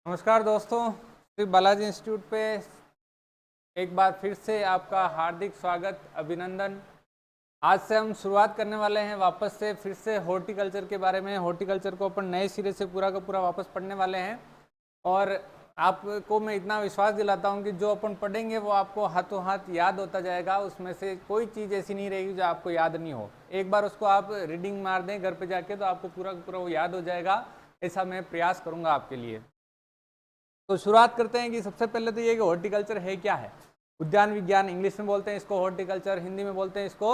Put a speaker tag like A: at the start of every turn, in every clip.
A: नमस्कार दोस्तों, श्री बालाजी इंस्टीट्यूट पे एक बार फिर से आपका हार्दिक स्वागत, अभिनंदन। आज से हम शुरुआत करने वाले हैं वापस से फिर से हॉर्टिकल्चर के बारे में। हॉर्टिकल्चर को अपन नए सिरे से पूरा का पूरा वापस पढ़ने वाले हैं और आपको मैं इतना विश्वास दिलाता हूं कि जो अपन पढ़ेंगे वो आपको हाथों हाथ याद होता जाएगा। उसमें से कोई चीज़ ऐसी नहीं रहेगी जो आपको याद नहीं हो। एक बार उसको आप रीडिंग मार दें घर पे जाके तो आपको पूरा का पूरा वो याद हो जाएगा। ऐसा मैं प्रयास करूँगा आपके लिए। तो शुरुआत करते हैं कि सबसे पहले तो ये कि हॉर्टिकल्चर है क्या है। उद्यान विज्ञान, इंग्लिश में बोलते हैं इसको हॉर्टिकल्चर, हिंदी में बोलते हैं इसको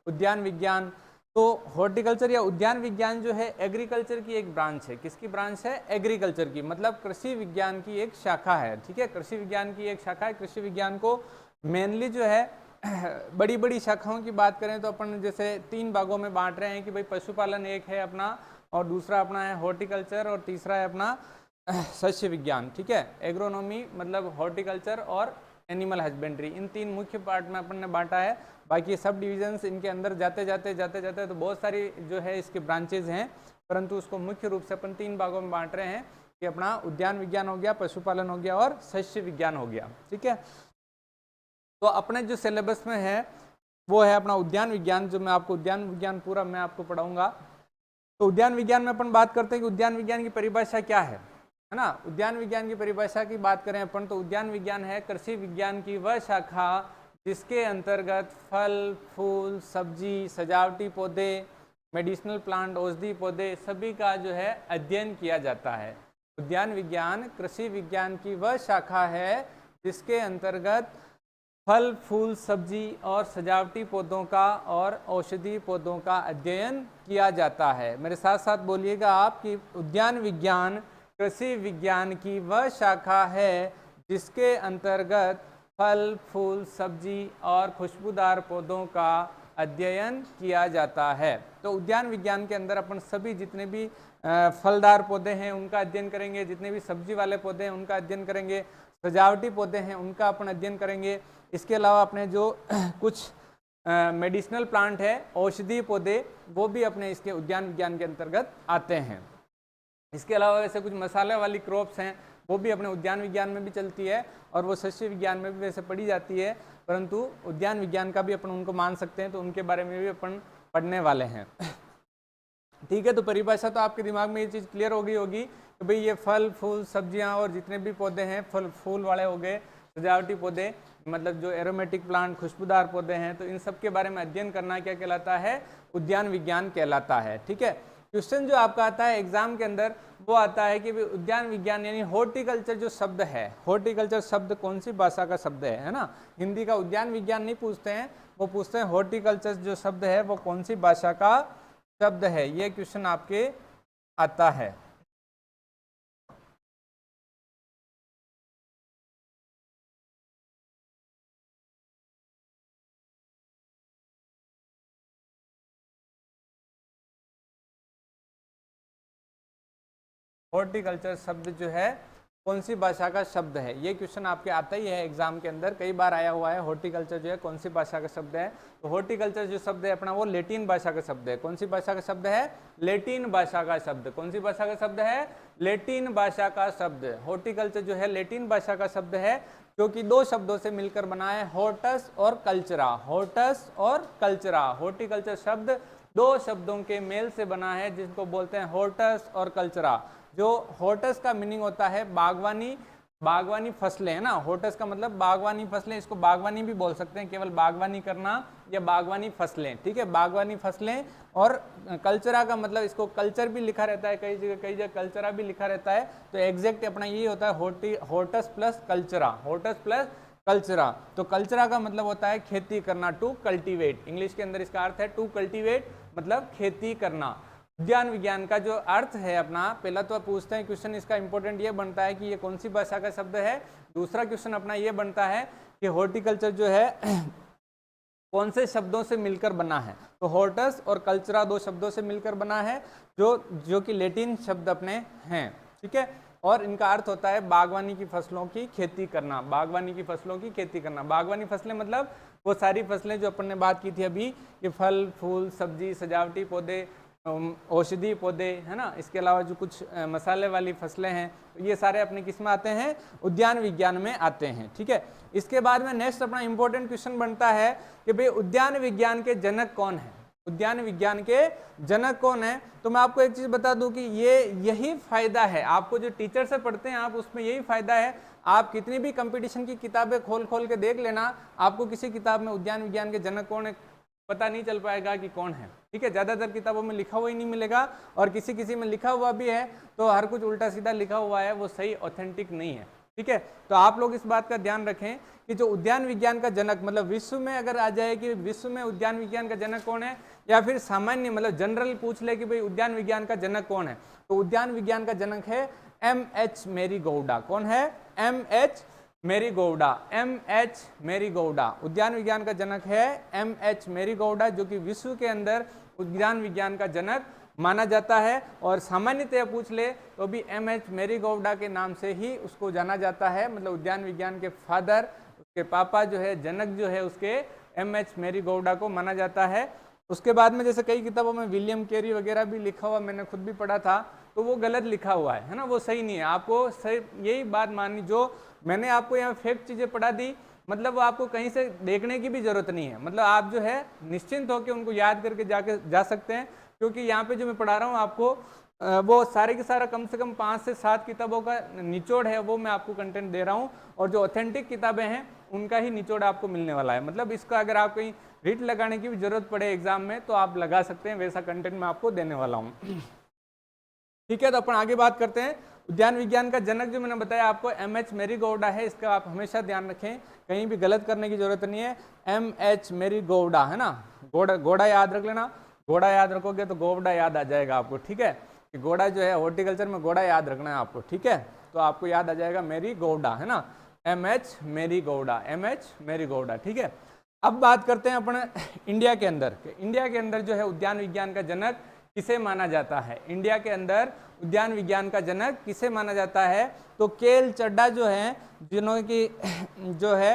A: उद्यान विज्ञान। तो हॉर्टिकल्चर या उद्यान विज्ञान जो है एग्रीकल्चर की एक ब्रांच है। किसकी ब्रांच है? एग्रीकल्चर की, मतलब कृषि विज्ञान की एक शाखा है। ठीक है, कृषि विज्ञान की एक शाखा है। कृषि विज्ञान को मेनली जो है बड़ी बड़ी शाखाओं की बात करें तो अपन जैसे 3 भागों में बांट रहे हैं कि भाई पशुपालन एक है अपना, और दूसरा अपना है हॉर्टिकल्चर, और तीसरा है अपना सस्य विज्ञान। ठीक है, एग्रोनॉमी मतलब हॉर्टिकल्चर और एनिमल हस्बेंड्री, इन 3 मुख्य पार्ट में अपन ने बांटा है। बाकी सब डिविजन्स इनके अंदर जाते जाते तो बहुत सारी जो है इसके ब्रांचेज हैं, परंतु उसको मुख्य रूप से अपन 3 भागों में बांट रहे हैं कि अपना उद्यान विज्ञान हो गया, पशुपालन हो गया और सस्य विज्ञान हो गया। ठीक है, तो अपने जो सिलेबस में है वो है अपना उद्यान विज्ञान, जो मैं आपको उद्यान विज्ञान पूरा मैं आपको पढ़ाऊंगा। तो उद्यान विज्ञान में अपन बात करते हैं कि उद्यान विज्ञान की परिभाषा क्या है ना। उद्यान विज्ञान की परिभाषा की बात करें अपन तो उद्यान विज्ञान है कृषि विज्ञान की वह शाखा जिसके अंतर्गत फल, फूल, सब्जी, सजावटी पौधे, मेडिसिनल प्लांट, औषधि पौधे सभी का जो है अध्ययन किया जाता है। उद्यान विज्ञान कृषि विज्ञान की वह शाखा है जिसके अंतर्गत फल, फूल, सब्जी और सजावटी पौधों का और औषधि पौधों का अध्ययन किया जाता है। मेरे साथ साथ बोलिएगा आप कि उद्यान विज्ञान कृषि विज्ञान की वह शाखा है जिसके अंतर्गत फल, फूल, सब्जी और खुशबूदार पौधों का अध्ययन किया जाता है। तो उद्यान विज्ञान के अंदर अपन सभी जितने भी फलदार पौधे हैं उनका अध्ययन करेंगे, जितने भी सब्जी वाले पौधे हैं उनका अध्ययन करेंगे, सजावटी पौधे हैं उनका अपन अध्ययन करेंगे। इसके अलावा अपने जो कुछ मेडिसिनल प्लांट है, औषधीय पौधे, वो भी अपने इसके उद्यान विज्ञान के अंतर्गत आते हैं। इसके अलावा वैसे कुछ मसाले वाली क्रॉप्स हैं वो भी अपने उद्यान विज्ञान में भी चलती है और वो सस्य विज्ञान में भी वैसे पढ़ी जाती है, परंतु उद्यान विज्ञान का भी अपन उनको मान सकते हैं, तो उनके बारे में भी अपन पढ़ने वाले हैं। ठीक है, तो परिभाषा तो आपके दिमाग में ये चीज़ क्लियर हो गई होगी कि भाई ये फल, फूल, सब्जियां और जितने भी पौधे हैं, फल फूल वाले हो गए, सजावटी पौधे मतलब जो एरोमेटिक प्लांट, खुशबूदार पौधे हैं, तो इन सब के बारे में अध्ययन करना क्या कहलाता है? उद्यान विज्ञान कहलाता है। ठीक है, क्वेश्चन जो आपका आता है एग्जाम के अंदर वो आता है कि उद्यान विज्ञान यानी हॉर्टिकल्चर जो शब्द है, हॉर्टिकल्चर शब्द कौन सी भाषा का शब्द है ना। हिंदी का उद्यान विज्ञान नहीं पूछते हैं, वो पूछते हैं हॉर्टिकल्चर जो शब्द है वो कौन सी भाषा का शब्द है। ये क्वेश्चन आपके आता है। हॉर्टिकल्चर शब्द जो है कौन सी भाषा का शब्द है, ये क्वेश्चन आपके आता ही है एग्जाम के अंदर, कई बार आया हुआ है। हॉर्टिकल्चर जो है कौन सी भाषा का शब्द है? तो हॉर्टिकल्चर जो शब्द है अपना वो लैटिन भाषा का शब्द है। कौन सी भाषा का शब्द है? लैटिन भाषा का शब्द। कौन सी भाषा का शब्द है? लैटिन भाषा का शब्द। हॉर्टिकल्चर जो है लैटिन भाषा का शब्द है, जो कि 2 शब्दों से मिलकर बना है, हॉर्टस और कल्चरा। हॉर्टस और कल्चरा, हॉर्टिकल्चर शब्द 2 शब्दों के मेल से बना है जिसको बोलते हैं हॉर्टस और कल्चरा। जो हॉर्टस का मीनिंग होता है बागवानी, बागवानी फसलें है ना। हॉर्टस का मतलब बागवानी फसलें, इसको बागवानी भी बोल सकते हैं, केवल बागवानी करना या बागवानी फसलें। ठीक है, बागवानी फसलें। और कल्चरा का मतलब इसको कल्चर भी लिखा रहता है, कई जगह कल्चरा भी लिखा रहता है। तो एग्जैक्ट अपना यही होता है हॉर्टस प्लस कल्चरा, हॉर्टस प्लस कल्चरा। तो कल्चरा का मतलब होता है खेती करना, टू कल्टीवेट। इंग्लिश के अंदर इसका अर्थ है टू कल्टीवेट, मतलब खेती करना। उद्यान विज्ञान का जो अर्थ है अपना, पहला तो पूछते हैं क्वेश्चन इसका इंपॉर्टेंट ये बनता है कि ये कौन सी भाषा का शब्द है। दूसरा क्वेश्चन अपना ये बनता है कि हॉर्टिकल्चर जो है कौन से शब्दों से मिलकर बना है। तो हॉर्टस और कल्चरा 2 शब्दों से मिलकर बना है, जो कि लैटिन शब्द अपने हैं। ठीक है, और इनका अर्थ होता है बागवानी की फसलों की खेती करना, बागवानी की फसलों की खेती करना। बागवानी फसलें मतलब वो सारी फसलें जो अपन ने बात की थी अभी, कि फल, फूल, सब्जी, सजावटी पौधे, औषधि पौधे, है ना, इसके अलावा जो कुछ मसाले वाली फसलें हैं, तो ये सारे अपने किस में आते हैं, उद्यान विज्ञान में आते हैं। ठीक है, इसके बाद में नेक्स्ट अपना इंपॉर्टेंट क्वेश्चन बनता है कि भाई उद्यान विज्ञान के जनक कौन है, उद्यान विज्ञान के जनक कौन है। तो मैं आपको एक चीज बता दूं कि यही फायदा है, आपको जो टीचर से पढ़ते हैं आप उसमें यही फायदा है, आप कितनी भी कंपटीशन की किताबें खोल खोल के देख लेना, आपको किसी किताब में उद्यान विज्ञान के जनक कौन है पता नहीं चल पाएगा कि कौन है। ठीक है, ज्यादातर किताबों में लिखा हुआ ही नहीं मिलेगा, और किसी किसी में लिखा हुआ भी है तो हर कुछ उल्टा सीधा लिखा हुआ है, वो सही ऑथेंटिक नहीं है। ठीक है, तो आप लोग इस बात का ध्यान रखें कि जो उद्यान विज्ञान का जनक, मतलब विश्व में अगर आ जाए कि विश्व में उद्यान विज्ञान का जनक कौन है, या फिर सामान्य मतलब जनरल पूछ ले कि भाई उद्यान विज्ञान का जनक कौन है, तो उद्यान विज्ञान का जनक है M.H. मैरी गौडा। कौन है? M.H. मैरी गौडा। M.H. मैरी गौडा उद्यान विज्ञान का जनक है, M.H. मैरी गौडा, जो कि विश्व के अंदर उद्यान विज्ञान का जनक माना जाता है। और सामान्यतः पूछ ले तो भी M.H. मैरी गौडा के नाम से ही उसको जाना जाता है, मतलब उद्यान विज्ञान के फादर, उसके पापा जो है, जनक जो है उसके M.H. मैरी गौडा को माना जाता है। उसके बाद में जैसे कई किताबों में विलियम कैरी वगैरह भी लिखा हुआ, मैंने खुद भी पढ़ा था, तो वो गलत लिखा हुआ है ना, वो सही नहीं है। आपको सही यही बात माननी, जो मैंने आपको यहाँ फैक्ट चीजें पढ़ा दी, मतलब वो आपको कहीं से देखने की भी जरूरत नहीं है, मतलब आप जो है निश्चिंत होकर उनको याद करके जा सकते हैं, क्योंकि यहाँ पे जो मैं पढ़ा रहा हूँ आपको वो सारे के सारा कम से कम 5 से 7 किताबों का निचोड़ है, वो मैं आपको कंटेंट दे रहा हूँ, और जो ऑथेंटिक किताबें हैं उनका ही निचोड़ आपको मिलने वाला है। मतलब इसका अगर आप कहीं रीट लगाने की भी जरूरत पड़े एग्जाम में तो आप लगा सकते हैं, वैसा कंटेंट मैं आपको देने वाला हूँ। ठीक है, तो अपन आगे बात करते हैं। उद्यान विज्ञान का जनक जो मैंने बताया आपको M.H. मैरी गौडा है, इसका आप हमेशा ध्यान रखें, कहीं भी गलत करने की जरूरत नहीं है। M.H. मैरी गौडा, है ना, घोड़ा याद रख लेना, घोड़ा याद रखोगे तो गौडा याद आ जाएगा आपको। ठीक है, कि घोड़ा जो है हॉर्टिकल्चर में घोड़ा याद रखना है आपको। ठीक है, तो आपको याद आ जाएगा मैरी गौडा, है ना, M.H. मैरी गौडा, M.H. मैरी गौडा। ठीक है, अब बात करते हैं अपने इंडिया के अंदर, इंडिया के अंदर जो है उद्यान विज्ञान का जनक किसे माना जाता है। इंडिया के अंदर उद्यान विज्ञान का जनक किसे माना जाता है, तो के.एल. चड्डा जो है, जिन्होंने की जो है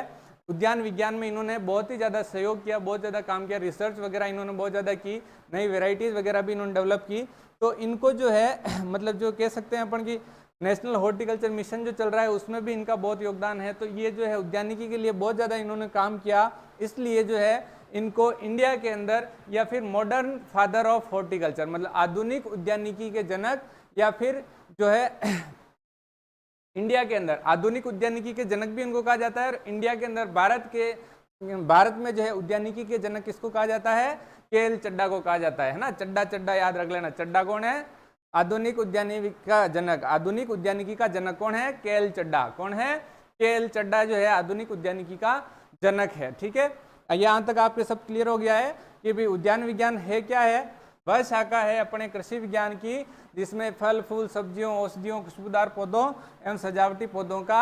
A: उद्यान विज्ञान में इन्होंने बहुत ही ज़्यादा सहयोग किया, बहुत ज़्यादा काम किया, रिसर्च वगैरह इन्होंने बहुत ज़्यादा की, नई वेराइटीज़ वगैरह भी इन्होंने डेवलप की। तो इनको जो है मतलब जो कह सकते हैं अपन की नेशनल हॉर्टिकल्चर मिशन जो चल रहा है उसमें भी इनका बहुत योगदान है। तो ये जो है उद्यानिकी के लिए बहुत ज़्यादा इन्होंने काम किया, इसलिए जो है इनको इंडिया के अंदर या फिर मॉडर्न फादर ऑफ हॉर्टिकल्चर, मतलब आधुनिक उद्यानिकी के जनक, या फिर जो है इंडिया के अंदर आधुनिक उद्यानिकी के जनक भी इनको कहा जाता है। और इंडिया के अंदर भारत में जो है उद्यानिकी के जनक किसको कहा जाता है, के.एल. चड्डा को कहा जाता है ना। चड्डा याद रख लेना, चड्डा कौन है, आधुनिक उद्यानिकी का जनक। आधुनिक उद्यानिकी का जनक कौन है, के.एल. चड्डा। कौन है, के.एल. चड्डा जो है आधुनिक उद्यानिकी का जनक है। ठीक है, यहाँ तक आपके सब क्लियर हो गया है कि भाई उद्यान विज्ञान है क्या है, वह शाखा है अपने कृषि विज्ञान की, जिसमें फल फूल सब्जियों, औषधियों, खुशबूदार पौधों एवं सजावटी पौधों का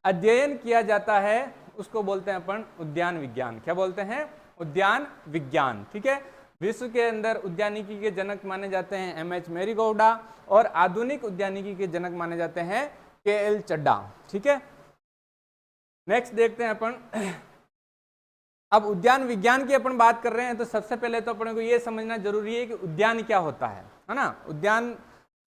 A: अध्ययन किया जाता है, उसको बोलते हैं अपन उद्यान विज्ञान। क्या बोलते हैं, उद्यान विज्ञान। ठीक है, विश्व के अंदर उद्यानिकी के जनक माने जाते हैं M.H. मैरी गौडा, और आधुनिक उद्यानिकी के जनक माने जाते हैं के.एल. चड्डा। ठीक है, नेक्स्ट देखते हैं अपन। अब उद्यान विज्ञान की अपन बात कर रहे हैं, तो सबसे पहले तो अपने को ये समझना जरूरी है कि उद्यान क्या होता है ना। उद्यान,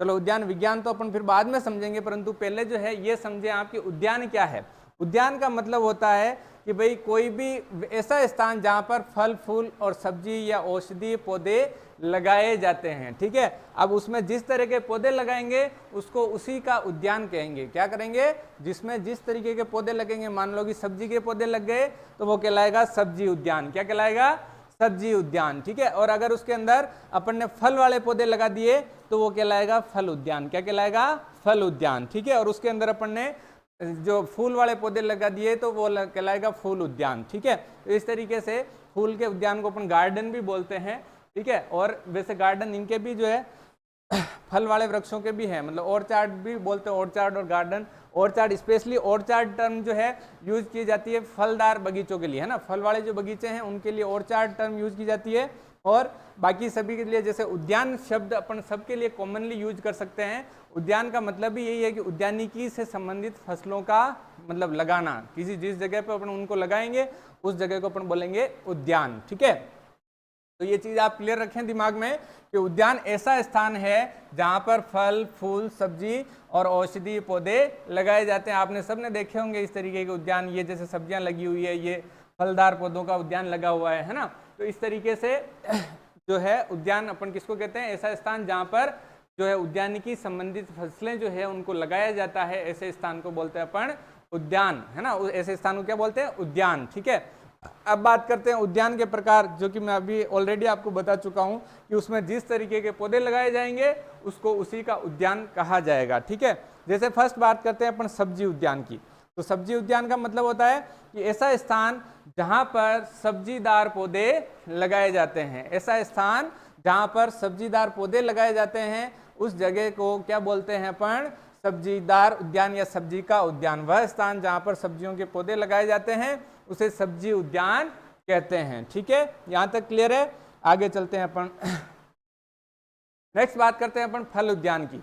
A: चलो उद्यान विज्ञान तो अपन फिर बाद में समझेंगे, परंतु पहले जो है ये समझे आप कि उद्यान क्या है। उद्यान का मतलब होता है कि भाई कोई भी ऐसा स्थान जहाँ पर फल फूल और सब्जी या औषधीय पौधे लगाए जाते हैं। ठीक है, अब उसमें जिस तरह के पौधे लगाएंगे उसको उसी का उद्यान कहेंगे। क्या करेंगे, जिसमें जिस तरीके के पौधे लगेंगे, मान लो कि सब्जी के पौधे लग गए तो वो कहलाएगा सब्जी उद्यान। क्या कहलाएगा, सब्जी उद्यान। ठीक है, और अगर उसके अंदर अपन ने फल वाले पौधे लगा दिए तो वो कहलाएगा फल उद्यान। क्या कहलाएगा, फल उद्यान। ठीक है, और उसके अंदर अपन ने जो फूल वाले पौधे लगा दिए तो वो कहलाएगा फूल उद्यान। ठीक है, तो इस तरीके से फूल के उद्यान को अपन गार्डन भी बोलते हैं। ठीक है, और वैसे गार्डन इनके भी जो है फल वाले वृक्षों के भी हैं, मतलब ऑर्चार्ड भी बोलते हैं, ऑर्चार्ड और garden. Orchard specially orchard term जो है यूज की जाती है फलदार बगीचों के लिए, है ना, फल वाले जो बगीचे हैं उनके लिए ऑर्चार्ड टर्म यूज की जाती है। और बाकी सभी के लिए जैसे उद्यान शब्द अपन सबके लिए कॉमनली यूज कर सकते हैं। उद्यान का मतलब भी यही है कि उद्यानिकी से संबंधित फसलों का मतलब लगाना, किसी जिस जगह पे अपन उनको लगाएंगे उस जगह को अपन बोलेंगे उद्यान। ठीक है, तो ये चीज आप क्लियर रखें दिमाग में कि उद्यान ऐसा स्थान है जहां पर फल, फूल, सब्जी और औषधीय पौधे लगाए जाते हैं। आपने सबने देखे होंगे इस तरीके के उद्यान, ये जैसे सब्जियां लगी हुई है, ये फलदार पौधों का उद्यान लगा हुआ है ना। तो इस तरीके से जो है उद्यान अपन किसको कहते हैं, ऐसा स्थान जहां पर जो है उद्यानिकी संबंधित फसलें जो है उनको लगाया जाता है, ऐसे स्थान को बोलते हैं अपन उद्यान, है ना। ऐसे स्थान को क्या बोलते हैं, उद्यान। ठीक है, अब बात करते हैं उद्यान के प्रकार, जो कि मैं अभी ऑलरेडी आपको बता चुका हूं कि उसमें जिस तरीके के पौधे लगाए जाएंगे उसको उसी का उद्यान कहा जाएगा। ठीक है, जैसे फर्स्ट बात करते हैं अपन सब्जी उद्यान की। तो सब्जी उद्यान का मतलब होता है कि ऐसा स्थान जहां पर सब्जीदार पौधे लगाए जाते हैं, ऐसा स्थान जहां पर सब्जीदार पौधे लगाए जाते हैं, उस जगह को क्या बोलते हैं अपन, सब्जीदार उद्यान या सब्जी का उद्यान। वह स्थान जहां पर सब्जियों के पौधे लगाए जाते हैं उसे सब्जी उद्यान कहते हैं। ठीक है, यहां तक क्लियर है। आगे चलते हैं अपन नेक्स्ट बात करते हैं अपन फल उद्यान की।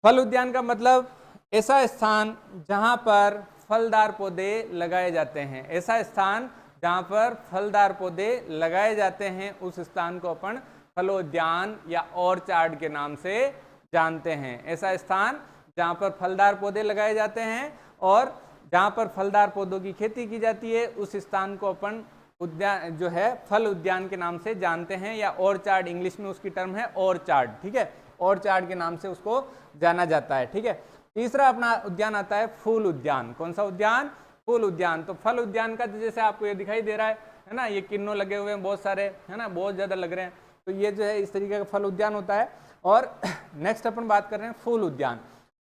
A: फल उद्यान का मतलब ऐसा स्थान जहां पर फलदार पौधे लगाए जाते हैं, ऐसा स्थान जहां पर फलदार पौधे लगाए जाते हैं, उस स्थान को अपन फलोद्यान या ऑर्चार्ड के नाम से जानते हैं। ऐसा स्थान जहां पर फलदार पौधे लगाए जाते हैं और जहां पर फलदार पौधों की खेती की जाती है, उस स्थान को अपन उद्यान जो है फल उद्यान के नाम से जानते हैं, या ऑर्चार्ड, इंग्लिश में उसकी टर्म है ऑर्चार्ड। ठीक है, ऑर्चार्ड के नाम से उसको जाना जाता है। ठीक है, तीसरा अपना उद्यान आता है फूल उद्यान। कौन सा उद्यान, फूल उद्यान। तो फल उद्यान का जैसे आपको ये दिखाई दे रहा है ना, ये किन्नों लगे हुए हैं बहुत सारे, है ना, बहुत ज्यादा लग रहे हैं। तो ये जो है इस तरीके का फल उद्यान होता है। और नेक्स्ट अपन बात कर रहे हैं फूल उद्यान।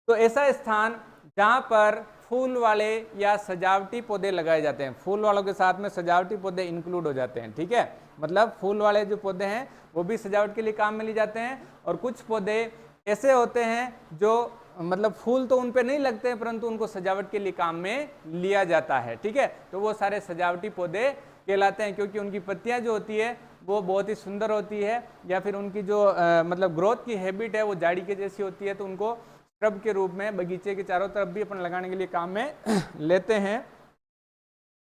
A: तो ऐसा स्थान जहां पर फूल वाले या सजावटी पौधे लगाए जाते हैं, फूल वालों के साथ में सजावटी पौधे इंक्लूड हो जाते हैं। ठीक है, मतलब फूल वाले जो पौधे हैं वो भी सजावट के लिए काम में लिए जाते हैं, और कुछ पौधे ऐसे होते हैं जो मतलब फूल तो उन पे नहीं लगते हैं परंतु उनको सजावट के लिए काम में लिया जाता है। ठीक है, तो वो सारे सजावटी पौधे कहलाते हैं, क्योंकि उनकी पत्तियां जो होती है वो बहुत ही सुंदर होती है, या फिर उनकी जो मतलब ग्रोथ की हैबिट है वो झाड़ी के जैसी होती है, तो उनको श्रब के रूप में बगीचे के चारों तरफ भी अपन लगाने के लिए काम में लेते हैं।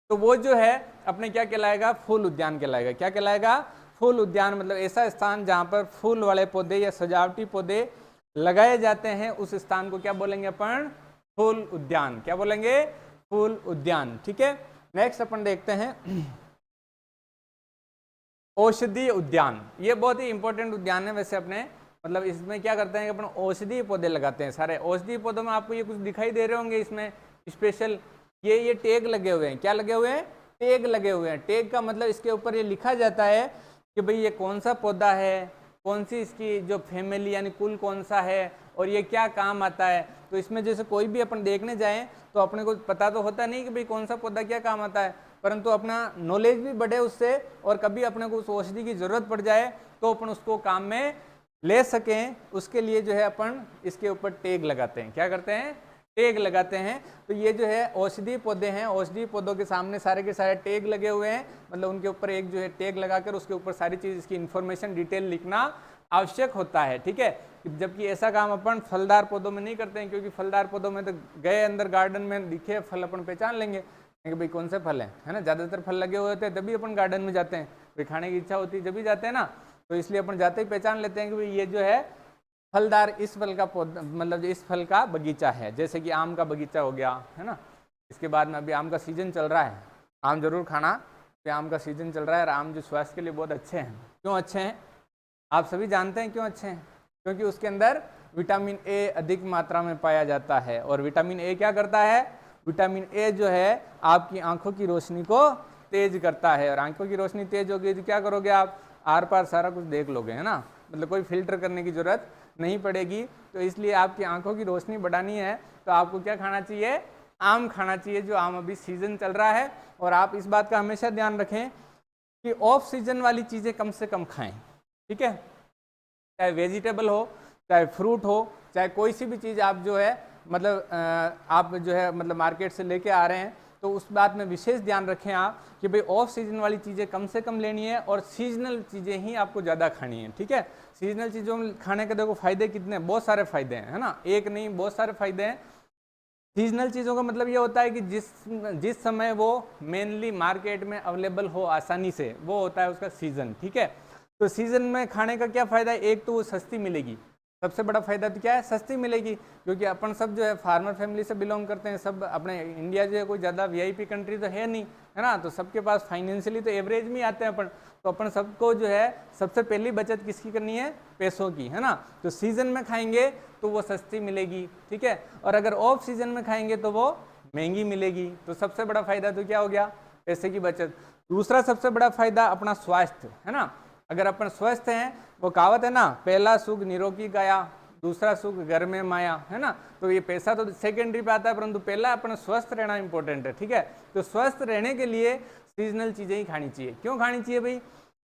A: तो वो जो है अपने क्या कहलाएगा, फूल उद्यान कहलाएगा। क्या कहलाएगा, फूल उद्यान। मतलब ऐसा स्थान जहां पर फूल वाले पौधे या सजावटी पौधे लगाए जाते हैं, उस स्थान को क्या बोलेंगे अपन, फूल उद्यान। क्या बोलेंगे, फूल उद्यान। ठीक है, नेक्स्ट अपन देखते हैं औषधीय उद्यान। ये बहुत ही इंपॉर्टेंट उद्यान है वैसे अपने, मतलब इसमें क्या करते हैं कि अपन औषधीय पौधे लगाते हैं। सारे औषधीय पौधों में आपको ये कुछ दिखाई दे रहे होंगे, इसमें स्पेशल ये टैग लगे हुए हैं। क्या लगे हुए हैं, टैग लगे हुए हैं। टैग का मतलब इसके ऊपर ये लिखा जाता है कि भाई ये कौन सा पौधा है, कौन सी इसकी जो फैमिली यानी कुल कौन सा है, और ये क्या काम आता है। तो इसमें जैसे कोई भी अपन देखने जाएं तो अपने को पता तो होता नहीं कि भाई कौन सा पौधा क्या काम आता है, परंतु अपना नॉलेज भी बढ़े उससे, और कभी अपने को उस औषधि की जरूरत पड़ जाए तो अपन उसको काम में ले सकें, उसके लिए जो है अपन इसके ऊपर टैग लगाते हैं। क्या करते हैं, टैग लगाते हैं। तो ये जो है औषधीय पौधे हैं, औषधीय पौधों के सामने सारे के सारे टैग लगे हुए हैं, मतलब उनके ऊपर एक जो है टैग लगाकर उसके ऊपर सारी चीज इसकी इन्फॉर्मेशन डिटेल लिखना आवश्यक होता है। ठीक है, जबकि ऐसा काम अपन फलदार पौधों में नहीं करते हैं, क्योंकि फलदार पौधों में तो गए अंदर गार्डन में दिखे फल अपन पहचान लेंगे कि भाई कौन से फल है ना। ज्यादातर फल लगे हुए होते हैं तभी अपन गार्डन में जाते हैं, भाई खाने की इच्छा होती है जब भी जाते हैं ना, तो इसलिए अपन जाते ही पहचान लेते हैं कि भाई ये जो है फलदार इस फल का पौधा, मतलब इस फल का बगीचा है। जैसे कि आम का बगीचा हो गया, है ना। इसके बाद में अभी आम का सीजन चल रहा है, आम जरूर खाना, आम का सीजन चल रहा है, और आम जो स्वास्थ्य के लिए बहुत अच्छे हैं। क्यों अच्छे हैं, आप सभी जानते हैं क्यों अच्छे हैं, क्योंकि उसके अंदर विटामिन ए अधिक मात्रा में पाया जाता है। और विटामिन ए क्या करता है, विटामिन ए जो है आपकी आंखों की रोशनी को तेज करता है, और आंखों की रोशनी तेज होगी तो क्या करोगे आप, आर पार सारा कुछ देख लोगे, है ना। मतलब कोई फिल्टर करने की जरूरत नहीं पड़ेगी। तो इसलिए आपकी आंखों की रोशनी बढ़ानी है तो आपको क्या खाना चाहिए, आम खाना चाहिए, जो आम अभी सीजन चल रहा है। और आप इस बात का हमेशा ध्यान रखें कि ऑफ सीजन वाली चीज़ें कम से कम खाएं। ठीक है, चाहे वेजिटेबल हो, चाहे फ्रूट हो, चाहे कोई सी भी चीज़ आप जो है मतलब आप जो है मतलब मार्केट से लेके आ रहे हैं, तो उस बात में विशेष ध्यान रखें आप कि भाई ऑफ सीजन वाली चीज़ें कम से कम लेनी है, और सीजनल चीज़ें ही आपको ज़्यादा खानी है। ठीक है, सीजनल चीज़ों में खाने के देखो फायदे कितने, बहुत सारे फायदे हैं, है ना, एक नहीं बहुत सारे फायदे हैं। सीजनल चीज़ों का मतलब ये होता है कि जिस समय वो मेनली मार्केट में अवेलेबल हो आसानी से, वो होता है उसका सीज़न। ठीक है, तो सीज़न में खाने का क्या फ़ायदा है, एक तो वो सस्ती मिलेगी, सबसे बड़ा फायदा तो क्या है, सस्ती मिलेगी, क्योंकि अपन सब जो है फार्मर फैमिली से बिलोंग करते हैं, सब अपने इंडिया जो है कोई ज़्यादा वीआईपी कंट्री तो है नहीं, है ना, तो सबके पास फाइनेंशियली तो एवरेज में आते हैं अपन, तो अपन सबको जो है सबसे पहली बचत किसकी करनी है, पैसों की, है ना। तो सीजन में खाएंगे तो वो सस्ती मिलेगी, ठीक है, और अगर ऑफ सीजन में खाएंगे तो वो महंगी मिलेगी। तो सबसे बड़ा फायदा तो क्या हो गया, पैसे की बचत। दूसरा सबसे बड़ा फायदा अपना स्वास्थ्य, है ना, अगर अपन स्वस्थ हैं, वो कहावत है ना, पहला सुख निरोगी काया, दूसरा सुख घर में माया, है ना, तो ये पैसा तो सेकेंडरी पे आता है, परंतु पहला अपना स्वस्थ रहना इंपॉर्टेंट है। ठीक है, तो स्वस्थ रहने के लिए सीजनल चीज़ें ही खानी चाहिए। क्यों खानी चाहिए भाई,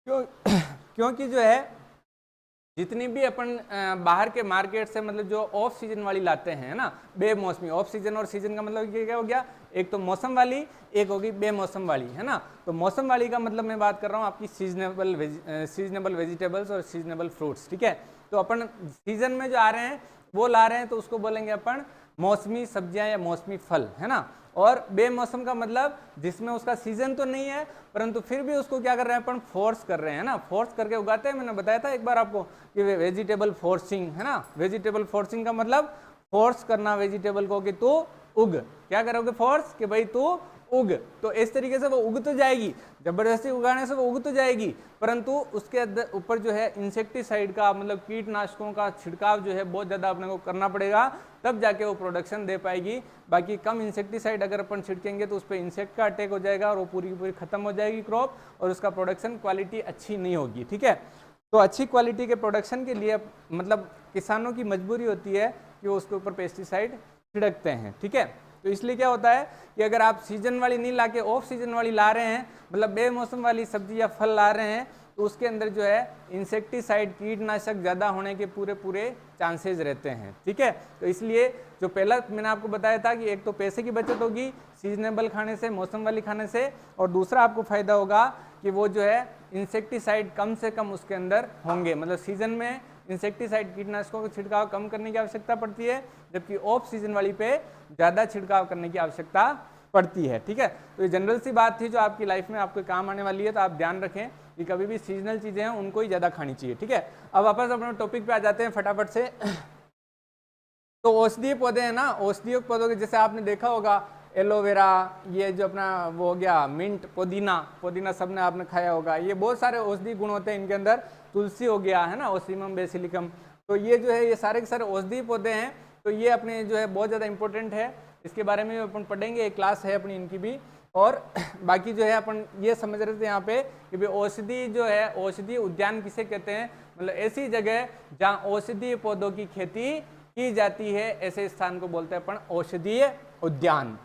A: क्योंकि जो है जितनी भी अपन बाहर के मार्केट से मतलब जो ऑफ सीजन वाली लाते हैं ना, बेमौसमी, ऑफ सीजन और सीजन का मतलब क्या हो गया, एक तो मौसम वाली, एक होगी बेमौसम वाली, है ना। तो मौसम वाली का मतलब मैं बात कर रहा हूँ आपकी सीजनेबल वेजिटेबल्स और सीजनेबल फ्रूट्स। ठीक है, तो अपन सीजन में जो आ रहे हैं वो ला रहे हैं, तो उसको बोलेंगे अपन मौसमी सब्जियां या मौसमी फल, है ना। और बेमौसम का मतलब जिसमें उसका सीजन तो नहीं है, परंतु फिर भी उसको क्या कर रहे हैं अपन, फोर्स कर रहे हैं ना, फोर्स करके उगाते हैं। मैंने बताया था एक बार आपको कि वेजिटेबल फोर्सिंग, है ना, वेजिटेबल फोर्सिंग का मतलब फोर्स करना वेजिटेबल को कि तू उग, क्या करोगे, फोर्स कि भाई तू उग, तो इस तरीके से वो उग तो जाएगी, जबरदस्ती उगाने से वो उग तो जाएगी, परंतु उसके ऊपर जो है इंसेक्टिसाइड का मतलब कीटनाशकों का छिड़काव जो है बहुत ज़्यादा अपने को करना पड़ेगा, तब जाके वो प्रोडक्शन दे पाएगी। बाकी कम इंसेक्टिसाइड अगर अपन छिड़केंगे तो उस पर इंसेक्ट का अटैक हो जाएगा और वो पूरी की पूरी खत्म हो जाएगी क्रॉप, और उसका प्रोडक्शन क्वालिटी अच्छी नहीं होगी। ठीक है, तो अच्छी क्वालिटी के प्रोडक्शन के लिए मतलब किसानों की मजबूरी होती है कि वो उसके ऊपर पेस्टिसाइड छिड़कते हैं। ठीक है, तो इसलिए क्या होता है कि अगर आप सीजन वाली नहीं लाके ऑफ सीजन वाली ला रहे हैं, मतलब बेमौसम वाली सब्जी या फल ला रहे हैं, तो उसके अंदर जो है इंसेक्टिसाइड कीटनाशक ज़्यादा होने के पूरे चांसेस रहते हैं। ठीक है, तो इसलिए जो पहला मैंने आपको बताया था कि एक तो पैसे की बचत होगी सीजनेबल खाने से, मौसम वाली खाने से, और दूसरा आपको फायदा होगा कि वो जो है इंसेक्टिसाइड कम से कम उसके अंदर होंगे, मतलब सीजन में इंसेक्टिसाइड कीटनाशकों का छिड़काव कम करने की आवश्यकता पड़ती है, जबकि ऑफ सीजन वाली पे ज़्यादा छिड़काव करने की आवश्यकता पड़ती है। ठीक है, तो ये जनरल सी बात थी जो आपकी लाइफ में आपके काम आने वाली है, तो आप ध्यान रखें कि कभी भी सीजनल चीज़ें हैं उनको ही ज़्यादा खानी चाहिए। ठीक है, अब वापस अपने टॉपिक पे आ जाते हैं फटाफट से। तो औषधीय पौधे हैं ना, औषधीय पौधों के जैसे आपने देखा होगा एलोवेरा, ये जो अपना वो हो गया मिंट, पुदीना सबने आपने खाया होगा, ये बहुत सारे औषधीय गुण होते हैं इनके अंदर। तुलसी हो गया, है ना, ओसिमम बेसिलिकम, तो ये जो है ये सारे के सारे औषधीय पौधे हैं, तो ये अपने जो है बहुत ज़्यादा इंपॉर्टेंट है, इसके बारे में अपन पढ़ेंगे, एक क्लास है अपनी इनकी भी। और बाकी जो है अपन ये समझ रहे थे यहाँ पे कि भाई औषधि जो है, औषधीय उद्यान किसे कहते हैं, मतलब ऐसी जगह जहाँ औषधीय पौधों की खेती की जाती है, ऐसे स्थान को बोलते हैं अपन औषधीय उद्यान।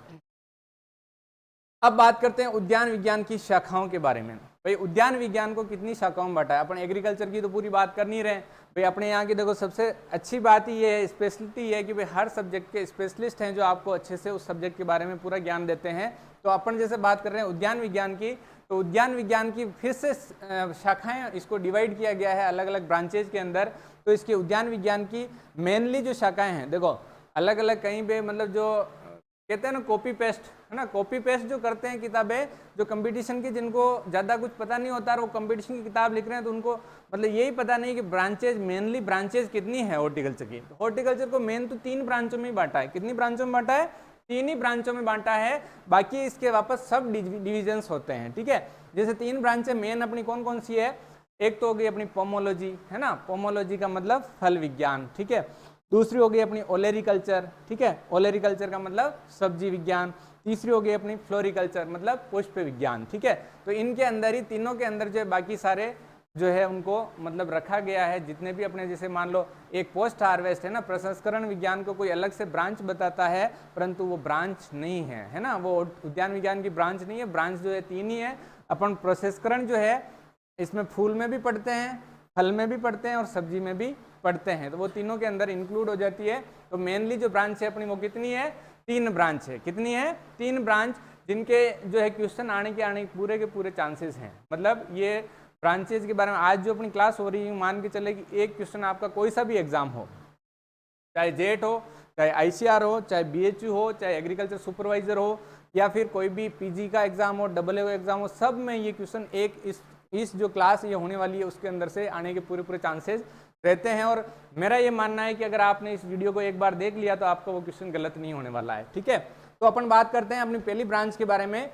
A: अब बात करते हैं उद्यान विज्ञान की शाखाओं के बारे में। भाई उद्यान विज्ञान को कितनी शाखाओं में बांटा है, अपन एग्रीकल्चर की तो पूरी बात कर नहीं रहे भाई, अपने यहाँ की देखो सबसे अच्छी बात ही ये है, स्पेशलिटी ये है कि भाई हर सब्जेक्ट के स्पेशलिस्ट हैं जो आपको अच्छे से उस सब्जेक्ट के बारे में पूरा ज्ञान देते हैं। तो अपन जैसे बात कर रहे हैं उद्यान विज्ञान की, तो उद्यान विज्ञान की फिर से शाखाएं, इसको डिवाइड किया गया है अलग अलग ब्रांचेज के अंदर। तो इसकी उद्यान विज्ञान की मेनली जो शाखाएं हैं, देखो अलग अलग कहीं पे मतलब जो कहते हैं ना कॉपी पेस्ट, है ना, कॉपी पेस्ट जो करते हैं किताबें, जो कंपटीशन की, जिनको ज़्यादा कुछ पता नहीं होता और वो कंपटीशन की किताब लिख रहे हैं, तो उनको मतलब यही पता नहीं कि ब्रांचेज, मेनली ब्रांचेज कितनी है हॉर्टिकल्चर की। तो हॉर्टिकल्चर को मेन तो 3 ब्रांचों में ही बांटा है। कितनी ब्रांचों में बांटा है? 3 ही ब्रांचों में बांटा है, बाकी इसके वापस सब डिविजन्स होते हैं। ठीक है, जैसे 3 ब्रांचें मेन अपनी कौन कौन सी है, एक तो हो गई अपनी पोमोलॉजी, है ना, पोमोलॉजी का मतलब फल विज्ञान। ठीक है, दूसरी हो गई अपनी ओलेरिकल्चर, ठीक है, ओलेरिकल्चर का मतलब सब्जी विज्ञान। तीसरी हो गई अपनी फ्लोरिकल्चर, मतलब पुष्प विज्ञान। ठीक है, तो इनके अंदर ही, तीनों के अंदर जो है बाकी सारे जो है उनको मतलब रखा गया है, जितने भी अपने, जैसे मान लो एक पोस्ट हार्वेस्ट है ना, प्रसंस्करण विज्ञान को कोई अलग से ब्रांच बताता है, परंतु वो ब्रांच नहीं है ना, वो उद्यान विज्ञान की ब्रांच नहीं है। ब्रांच जो है 3 ही है। अपन प्रसंस्करण जो है इसमें फूल में भी पढ़ते हैं, फल में भी पढ़ते हैं और सब्जी में भी पढ़ते हैं, तो वो तीनों के अंदर इंक्लूड हो जाती है। तो मेनली जो ब्रांच है अपनी वो कितनी है? 3 ब्रांच है। कितनी है? 3 ब्रांच, जिनके जो है क्वेश्चन आने के पूरे के पूरे चांसेस हैं। मतलब ये ब्रांचेज के बारे में आज जो अपनी क्लास हो रही है, मान के चले कि एक क्वेश्चन आपका कोई सा भी एग्जाम हो, चाहे जेट हो, चाहे आईसीआर हो, चाहे बीएचयू हो, चाहे एग्रीकल्चर सुपरवाइजर हो, या फिर कोई भी पीजी का एग्जाम हो, AA एग्जाम हो, सब में ये क्वेश्चन एक इस जो क्लास ये होने वाली है उसके अंदर से आने के पूरे चांसेस रहते हैं। और मेरा ये मानना है कि अगर आपने इस वीडियो को एक बार देख लिया तो आपका वो क्वेश्चन गलत नहीं होने वाला है। ठीक है, तो अपन बात करते हैं अपनी पहली ब्रांच के बारे में,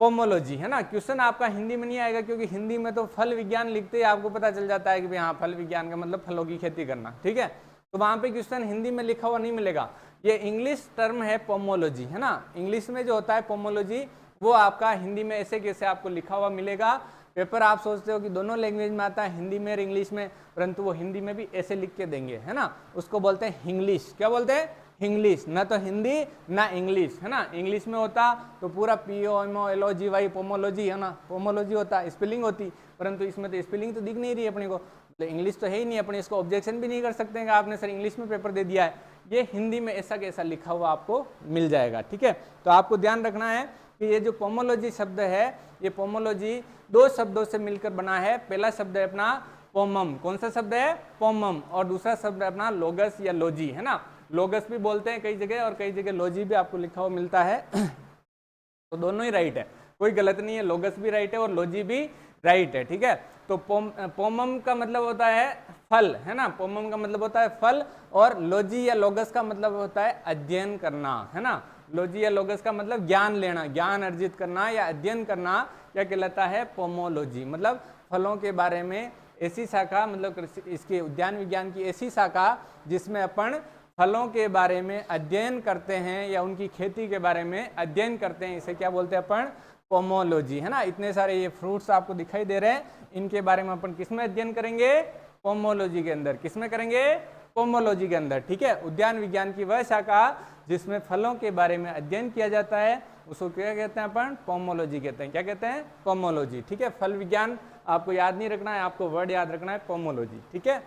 A: पोमोलॉजी, है ना। क्वेश्चन आपका हिंदी में नहीं आएगा, क्योंकि हिंदी में तो फल विज्ञान लिखते ही आपको पता चल जाता है कि भाई हाँ, फल विज्ञान का मतलब फलों की खेती करना। ठीक है, तो वहां पे क्वेश्चन हिंदी में लिखा हुआ नहीं मिलेगा। ये इंग्लिश टर्म है पोमोलॉजी, है ना। इंग्लिश में जो होता है पोमोलॉजी, वो आपका हिंदी में ऐसे कैसे आपको लिखा हुआ मिलेगा। पेपर आप सोचते हो कि दोनों लैंग्वेज में आता है, हिंदी में और इंग्लिश में, परंतु वो हिंदी में भी ऐसे लिख के देंगे, है ना। उसको बोलते हैं इंग्लिश। क्या बोलते हैं? इंग्लिश। ना तो हिंदी ना इंग्लिश, है ना। इंग्लिश में होता तो पूरा POMOLOGY पोमोलॉजी, है ना, पोमोलॉजी होता, स्पेलिंग होती, परंतु इसमें तो स्पेलिंग तो दिख नहीं रही अपने को, तो इंग्लिश तो है ही नहीं, अपने इसको ऑब्जेक्शन भी नहीं कर सकते हैं कि आपने सर इंग्लिश में पेपर दे दिया है। ये हिंदी में ऐसा कैसा लिखा हुआ आपको मिल जाएगा। ठीक है, तो आपको ध्यान रखना है कि ये जो पोमोलॉजी शब्द है, ये पोमोलॉजी दो शब्दों से मिलकर बना है। पहला शब्द है अपना पोमम। कौन सा शब्द है? पोमम। और दूसरा शब्द है अपना लोगस या लोजी, है ना। लोगस भी बोलते हैं कई जगह, और कई जगह लोजी भी आपको लिखा हुआ मिलता है। तो दोनों ही राइट है, कोई गलत नहीं है। लोगस भी राइट है और लोजी भी राइट है। ठीक है, तो पोमम का मतलब होता है फल, है ना। पोमम का मतलब होता है फल, और लोजी या लोगस का मतलब होता है अध्ययन करना, है ना। लोजी या लोगस का मतलब ज्ञान लेना, ज्ञान अर्जित करना या अध्ययन करना, क्या कहलाता है? पोमोलॉजी। मतलब फलों के बारे में ऐसी शाखा, मतलब इसके उद्यान विज्ञान की ऐसी शाखा जिसमें अपन फलों के बारे में अध्ययन करते हैं या उनकी खेती के बारे में अध्ययन करते हैं, इसे क्या बोलते हैं अपन? पोमोलॉजी, है ना। इतने सारे ये फ्रूट्स आपको दिखाई दे रहे हैं, इनके बारे में अपन किसमें अध्ययन करेंगे? पोमोलॉजी के अंदर। किसमें करेंगे? पोमोलॉजी के अंदर। ठीक है, उद्यान विज्ञान की वह शाखा जिसमें फलों के बारे में अध्ययन किया जाता है, उसको क्या कहते हैं अपन? पोमोलॉजी कहते हैं। क्या कहते हैं? पोमोलॉजी। ठीक है, फल विज्ञान आपको याद नहीं रखना है, आपको वर्ड याद रखना है पोमोलॉजी। ठीक है,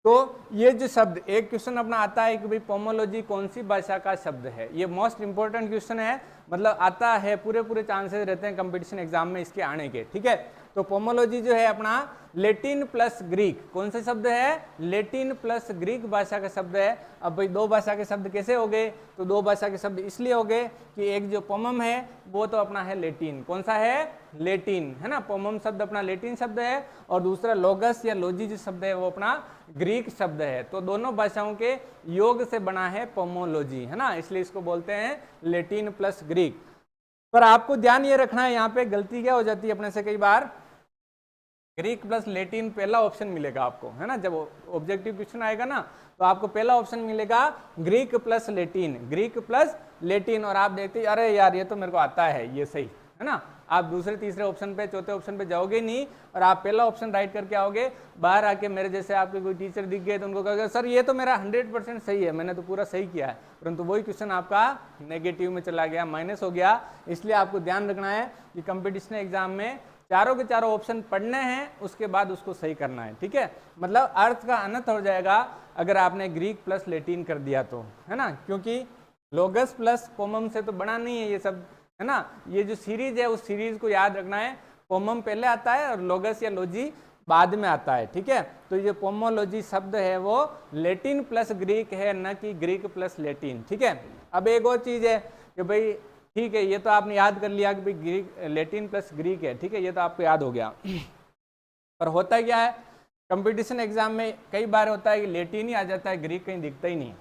A: तो ये जो शब्द, एक क्वेश्चन अपना आता है कि भाई पोमोलॉजी कौन सी भाषा का शब्द है। ये मोस्ट इंपॉर्टेंट क्वेश्चन है, मतलब आता है, पूरे चांसेस रहते हैं कंपटीशन एग्जाम में इसके आने के। ठीक है, तो पोमोलॉजी जो है अपना लेटिन प्लस ग्रीक, कौन से शब्द है? लेटिन प्लस ग्रीक भाषा का शब्द है। अब भाई दो भाषा के शब्द कैसे हो गए? तो दो भाषा के शब्द इसलिए हो गए कि एक जो पोमम है वो तो अपना है लेटिन। कौन सा है? लेटिन, है ना। पोमम शब्द अपना लेटिन शब्द है, और दूसरा लोगस या लोजी जो शब्द है वो अपना ग्रीक शब्द है। तो दोनों भाषाओं के योग से बना है पोमोलॉजी, है ना, इसलिए इसको बोलते हैं लेटिन प्लस ग्रीक। पर आपको ध्यान ये रखना है, यहाँ पे गलती क्या हो जाती है अपने से कई बार, ग्रीक प्लस लेटिन पहला ऑप्शन मिलेगा आपको, है ना। जब ऑब्जेक्टिव क्वेश्चन आएगा ना, तो आपको पहला ऑप्शन मिलेगा Greek plus Latin, Greek plus Latin, और आप देखते अरे यार ये तो मेरे को आता है, ये सही है ना। आप दूसरे तीसरे ऑप्शन पे, चौथे ऑप्शन पे जाओगे नहीं, और आप पहला ऑप्शन राइट करके आओगे। बाहर आके मेरे जैसे आपके कोई टीचर दिख गए तो उनको कहोगे सर ये तो मेरा 100% सही है, मैंने तो पूरा सही किया है, परंतु वही क्वेश्चन आपका नेगेटिव में चला गया, माइनस हो गया। इसलिए आपको ध्यान रखना है कि कंपटीशन एग्जाम में चारों के चारों ऑप्शन पढ़ने हैं, उसके बाद उसको सही करना है। ठीक है, मतलब अर्थ का अनर्थ हो जाएगा अगर आपने ग्रीक प्लस लेटिन कर दिया तो, है ना, क्योंकि लोगस प्लस पोमम से तो बड़ा नहीं है ये सब, है ना। ये जो सीरीज है उस सीरीज को याद रखना है, पोमम पहले आता है और लोगस या लोजी बाद में आता है। ठीक है, तो ये पोमोलॉजी शब्द है वो लेटिन प्लस ग्रीक है, न कि ग्रीक प्लस लेटिन। ठीक है, अब एक और चीज है कि भाई ठीक है, ये तो आपने याद कर लिया कि भाई ग्रीक लेटिन प्लस ग्रीक है, ठीक है, ये तो आपको याद हो गया। पर होता क्या है कंपटीशन एग्जाम में, कई बार होता है कि लेटिन ही आ जाता है, ग्रीक कहीं दिखता ही नहीं।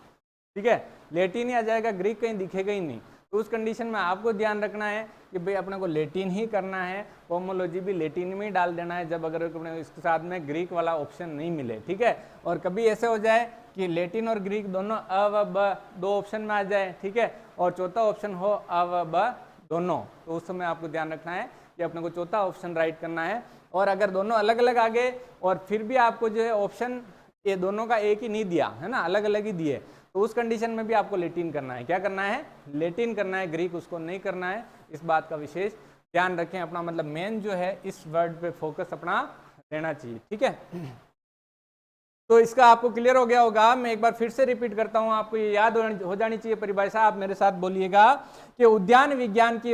A: ठीक है, लेटिन ही आ जाएगा, ग्रीक कहीं दिखेगा ही नहीं। तो उस कंडीशन में आपको ध्यान रखना है कि भाई अपने को लेटिन ही करना है, पोमोलॉजी भी लेटिन में ही डाल देना है, जब अगर इसके साथ में ग्रीक वाला ऑप्शन नहीं मिले। ठीक है, और कभी ऐसे हो जाए कि लेटिन और ग्रीक दोनों अ व ब दो ऑप्शन में आ जाए, ठीक है, और चौथा ऑप्शन हो अ व ब दोनों, तो उस समय आपको ध्यान रखना है कि अपने को चौथा ऑप्शन राइट करना है। और अगर दोनों अलग अलग आ गए और फिर भी आपको जो है ऑप्शन ये दोनों का एक ही नहीं दिया, है ना, अलग अलग ही दिए, तो उस कंडीशन में भी आपको लेटिन करना है। क्या करना है? लेटिन करना है, ग्रीक उसको नहीं करना है। इस बात का विशेष ध्यान रखें। अपना मतलब मेन जो है इस वर्ड पे फोकस अपना लेना चाहिए। ठीक है, तो इसका आपको क्लियर हो गया होगा। मैं एक बार फिर से रिपीट करता हूं, आपको ये याद हो जानी चाहिए परिभाषा। आप मेरे साथ बोलिएगा कि उद्यान विज्ञान की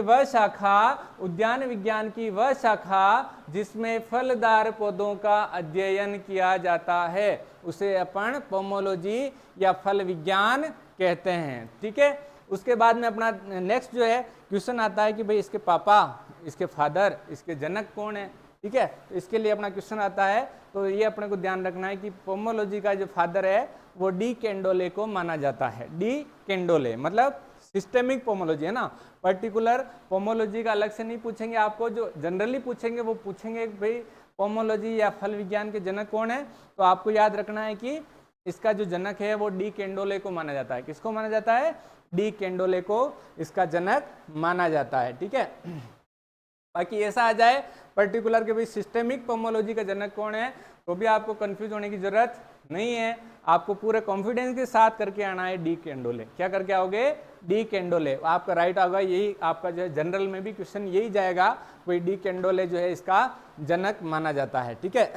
A: वह शाखा जिसमें फलदार पौधों का अध्ययन किया जाता है उसे अपन पोमोलॉजी या फल विज्ञान कहते हैं। ठीक है, उसके बाद में अपना नेक्स्ट जो है क्वेश्चन आता है कि भाई इसके पापा, इसके फादर, इसके जनक कौन है। ठीक है, तो इसके लिए अपना क्वेश्चन आता है, तो ये अपने को ध्यान रखना है कि पोमोलॉजी का जो फादर है वो डी कैंडोले को माना जाता है। डी कैंडोले मतलब सिस्टेमिक पोमोलॉजी है ना, पर्टिकुलर पोमोलॉजी का अलग से नहीं पूछेंगे आपको, जो जनरली पूछेंगे वो पूछेंगे भाई पोमोलॉजी या फल विज्ञान के जनक कौन है। तो आपको याद रखना है कि इसका जो जनक है वो डी कैंडोले को माना जाता है। किसको माना जाता है? डी कैंडोले को इसका जनक माना जाता है। ठीक है, बाकी ऐसा आ जाए पर्टिकुलर के भाई सिस्टेमिक पोमोलॉजी का जनक कौन है तो भी आपको कंफ्यूज होने की जरूरत नहीं है। आपको पूरे कॉन्फिडेंस के साथ करके आना है डी कैंडोले। क्या करके आओगे? डी कैंडोले। आपका राइट होगा, यही आपका जो है जनरल में भी क्वेश्चन यही जाएगा, भाई डी कैंडोले जो है इसका जनक माना जाता है। ठीक है,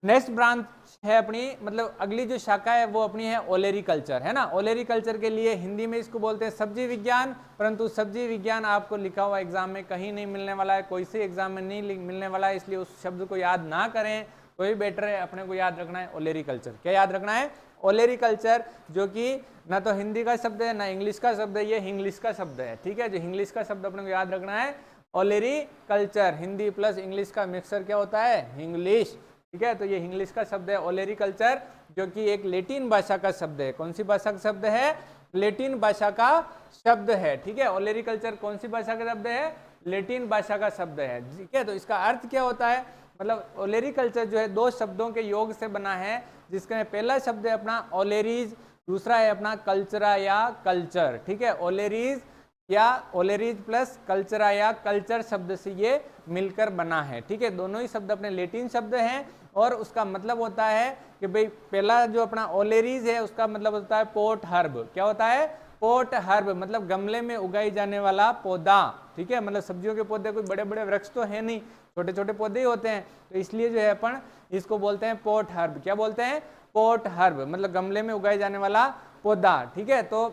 A: नेक्स्ट ब्रांच है अपनी, मतलब अगली जो शाखा है वो अपनी है ओलेरी कल्चर, है ना। ओलेरी कल्चर के लिए हिंदी में इसको बोलते हैं सब्जी विज्ञान, परंतु सब्जी विज्ञान आपको लिखा हुआ एग्जाम में कहीं नहीं मिलने वाला है, कोई से एग्जाम में नहीं मिलने वाला है, इसलिए उस शब्द को याद ना करें तो ही बेटर है। अपने को याद रखना है ओलेरी कल्चर। क्या याद रखना है? ओलेरी कल्चर, जो कि ना तो हिंदी का शब्द है ना इंग्लिश का शब्द है, ये इंग्लिश का शब्द है। ठीक है, जो इंग्लिश का शब्द अपने को याद रखना है ओलेरी कल्चर। हिंदी प्लस इंग्लिश का मिक्सर क्या होता है? इंग्लिश। ठीक है, तो ये इंग्लिश का शब्द है ओलेरी कल्चर, जो कि एक लैटिन भाषा का शब्द है। कौन सी भाषा का शब्द है? लैटिन भाषा का शब्द है। ठीक है, ओलेरी कल्चर कौन सी भाषा का शब्द है? लैटिन भाषा का शब्द है। ठीक है, तो इसका अर्थ क्या होता है? मतलब ओलेरी कल्चर जो है दो शब्दों के योग से बना है, जिसका पहला शब्द है अपना ओलेरीज, दूसरा है अपना कल्चरा या कल्चर। ठीक है, ओलेरीज या ओलेरीज प्लस कल्चरा या कल्चर शब्द से ये मिलकर बना है। ठीक है, दोनों ही शब्द अपने लैटिन शब्द हैं और उसका मतलब होता है कि भाई पहला जो अपना ओलेरीज है उसका मतलब होता है पोट हर्ब। क्या होता है? पोट हर्ब, मतलब गमले में उगाई जाने वाला पौधा। ठीक है, मतलब सब्जियों के पौधे कोई बड़े बड़े वृक्ष तो है नहीं, छोटे छोटे पौधे ही होते हैं, तो इसलिए जो है अपन इसको बोलते हैं पोट हर्ब। क्या बोलते हैं? पोट हर्ब, मतलब गमले में उगाए जाने वाला पौधा। ठीक है, तो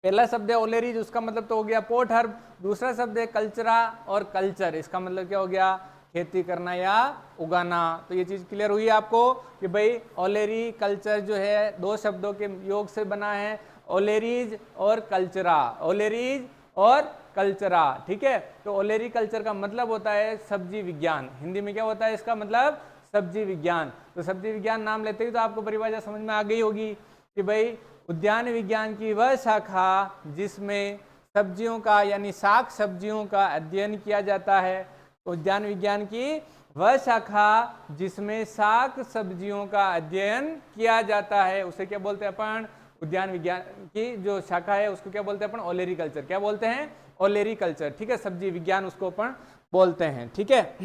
A: पहला शब्द है ओलेरीज, उसका मतलब तो हो गया पोट हर्ब। दूसरा शब्द है कल्चरा और कल्चर, इसका मतलब क्या हो गया? खेती करना या उगाना। तो ये चीज क्लियर हुई आपको कि भाई ओलेरी कल्चर जो है दो शब्दों के योग से बना है, ओलेरीज और कल्चरा, ओलेरीज और कल्चरा। ठीक है, तो ओलेरी कल्चर का मतलब होता है सब्जी विज्ञान। हिंदी में क्या होता है इसका मतलब? सब्जी विज्ञान। तो सब्जी विज्ञान नाम लेते ही तो आपको परिभाषा समझ में आ गई होगी कि भाई उद्यान विज्ञान की वह शाखा जिसमें सब्जियों का यानी शाक सब्जियों का अध्ययन किया जाता है। उद्यान विज्ञान की वह शाखा जिसमें शाक सब्जियों का अध्ययन किया जाता है उसे क्या बोलते हैं अपन? उद्यान विज्ञान की जो शाखा है उसको क्या बोलते हैं अपन? ओलेरी कल्चर। क्या बोलते हैं? ओलेरी कल्चर। ठीक है, सब्जी विज्ञान उसको अपन बोलते हैं। ठीक है,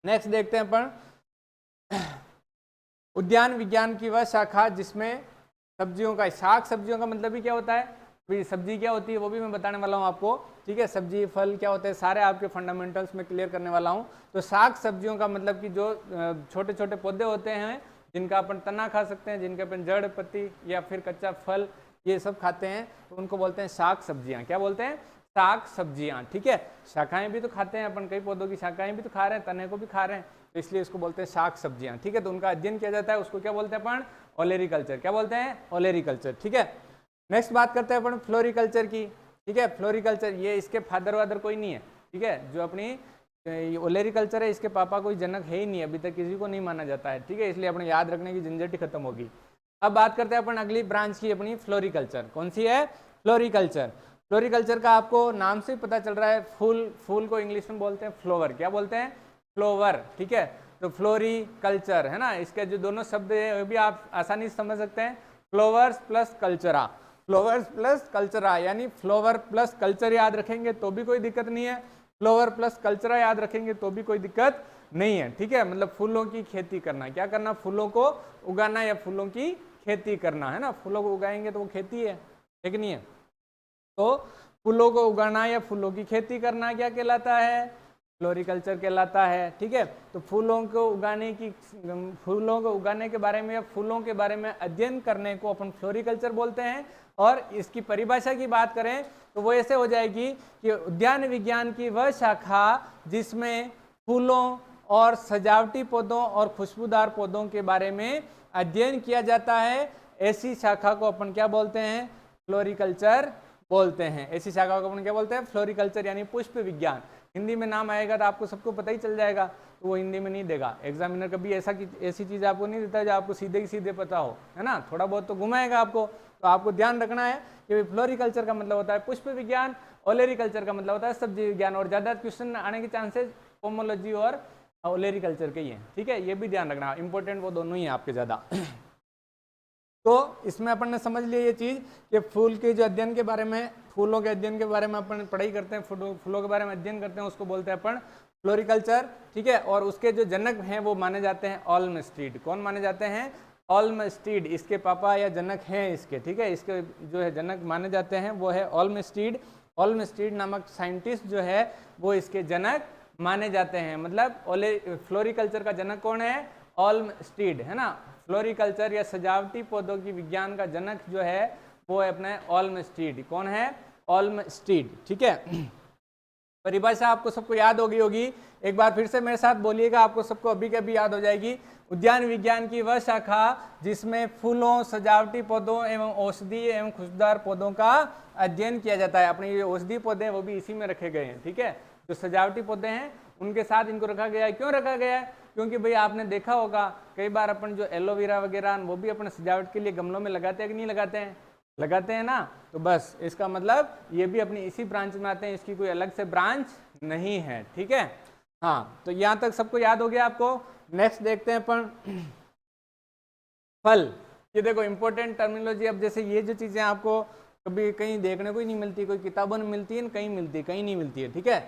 A: नेक्स्ट देखते हैं अपन उद्यान विज्ञान की वह शाखा जिसमें सब्जियों का, शाक सब्जियों का मतलब भी क्या होता है? सब्जी क्या होती है वो भी मैं बताने वाला हूँ आपको। ठीक है, सब्जी फल क्या होते हैं सारे आपके फंडामेंटल्स में क्लियर करने वाला हूँ। तो शाक सब्जियों का मतलब कि जो छोटे छोटे पौधे होते हैं जिनका अपन तना खा सकते हैं, जिनके अपन जड़ पत्ती या फिर कच्चा फल ये सब खाते हैं, तो उनको बोलते हैं शाक सब्जियाँ। क्या बोलते हैं? शाक सब्जियाँ। ठीक है, शाखाएं भी तो खाते हैं अपन, कई पौधों की शाखाएं भी तो खा रहे हैं, तने को भी खा रहे हैं, तो इसलिए इसको बोलते हैं शाक सब्जियाँ। ठीक है, तो उनका अध्ययन किया जाता है, उसको क्या बोलते हैं अपन? ओलेरी कल्चर। क्या बोलते हैं? ओलेरी कल्चर। ठीक है, नेक्स्ट बात करते हैं अपन फ्लोरिकल्चर की। ठीक है, फ्लोरिकल्चर ये इसके फादर वादर कोई नहीं है। ठीक है, जो अपनी ओलेरी कल्चर है इसके पापा कोई जनक है ही नहीं, अभी तक किसी को नहीं माना जाता है। ठीक है, इसलिए अपने याद रखने की झंझट ही खत्म होगी। अब बात करते हैं अपन अगली ब्रांच की अपनी फ्लोरिकल्चर। कौन सी है? फ्लोरिकल्चर। फ्लोरिकल्चर का आपको नाम से पता चल रहा है, फूल को इंग्लिश में बोलते हैं फ्लोवर। क्या बोलते हैं? फ्लोवर। ठीक है, तो फ्लोरिकल्चर है ना, इसके जो दोनों शब्द है वो भी आप आसानी से समझ सकते हैं, फ्लोवर्स प्लस कल्चरा, फ्लोवर्स प्लस कल्चरा, यानी फ्लोवर प्लस कल्चर याद रखेंगे तो भी कोई दिक्कत नहीं है, फ्लोवर प्लस कल्चरा याद रखेंगे तो भी कोई दिक्कत नहीं है। ठीक है, मतलब फूलों की खेती करना, क्या करना? फूलों को उगाना या फूलों की खेती करना, है ना। फूलों को उगाएंगे तो वो खेती है, ठीक नहीं है? तो फूलों को उगाना या फूलों की खेती करना क्या कहलाता है? फ्लोरिकल्चर कहलाता है। ठीक है, तो फूलों को उगाने के बारे में या फूलों के बारे में अध्ययन करने को अपन फ्लोरिकल्चर बोलते हैं। और इसकी परिभाषा की बात करें तो वो ऐसे हो जाएगी कि उद्यान विज्ञान की वह शाखा जिसमें फूलों और सजावटी पौधों और खुशबूदार पौधों के बारे में अध्ययन किया जाता है, ऐसी शाखा को अपन क्या बोलते हैं? फ्लोरिकल्चर बोलते हैं। ऐसी शाखा को अपन क्या बोलते हैं? फ्लोरिकल्चर यानी पुष्प विज्ञान। हिंदी में नाम आएगा तो आपको सबको पता ही चल जाएगा, तो वो हिंदी में नहीं देगा एग्जामिनर। कभी ऐसी चीज़ आपको नहीं देता जो आपको सीधे ही सीधे पता हो, है ना, थोड़ा बहुत तो घुमाएगा आपको। तो आपको ध्यान रखना है कि फ्लोरिकल्चर का मतलब होता है पुष्प विज्ञान, ओलेरिकल्चर का मतलब होता है सब्जी विज्ञान। और ज़्यादा क्वेश्चन आने के चांसेस पोमोलॉजी और ओलेरिकल्चर के ही हैं। ठीक है, ये भी ध्यान रखना, इंपॉर्टेंट वो दोनों ही हैं आपके ज़्यादा। तो इसमें अपन ने समझ लिया ये चीज़ कि फूल के जो अध्ययन के बारे में, फूलों के अध्ययन के बारे में अपन पढ़ाई करते हैं, फूलों के बारे में अध्ययन करते हैं, उसको बोलते हैं अपन फ्लोरिकल्चर। ठीक है, और उसके जो जनक हैं वो माने जाते हैं ऑल्मस्टीड। कौन माने जाते हैं? ऑल्मस्टीड। इसके पापा या जनक हैं इसके। ठीक है, इसके जो है जनक माने जाते हैं वो है ऑल्मस्टीड। ऑल्मस्टीड नामक साइंटिस्ट जो है वो इसके जनक माने जाते हैं। मतलब फ्लोरिकल्चर का जनक कौन है? ऑल्मस्टीड, है ना। फ्लोरिकल्चर या सजावटी पौधों की विज्ञान का जनक जो है वो है अपने ऑल्मस्टीड। कौन है? ऑल्मस्टीड। ठीक है, परिभाषा आपको सबको याद होगी। एक बार फिर से मेरे साथ बोलिएगा, आपको सबको अभी के अभी याद हो जाएगी। उद्यान विज्ञान की वह शाखा जिसमें फूलों, सजावटी पौधों एवं औषधीय एवं खुशबूदार पौधों का अध्ययन किया जाता है। अपने ये औषधीय पौधे हैं वो भी इसी में रखे गए हैं। ठीक है, जो सजावटी पौधे हैं उनके साथ इनको रखा गया है। क्यों रखा गया है? क्योंकि भाई आपने देखा होगा कई बार अपन जो एलोवेरा वगैरह वो भी अपने सजावट के लिए गमलों में लगाते हैं कि नहीं लगाते हैं? लगाते हैं ना। तो बस इसका मतलब ये भी अपनी इसी ब्रांच में आते हैं, इसकी कोई अलग से ब्रांच नहीं है। ठीक है, हाँ, तो यहाँ तक सबको याद हो गया आपको। नेक्स्ट देखते हैं अपन फल। ये देखो इंपॉर्टेंट टर्मिनोलॉजी। अब जैसे ये जो चीज़ें आपको कभी कहीं देखने को ही नहीं मिलती, कोई किताबों में मिलती है, कहीं मिलती है, कहीं नहीं मिलती है। ठीक है,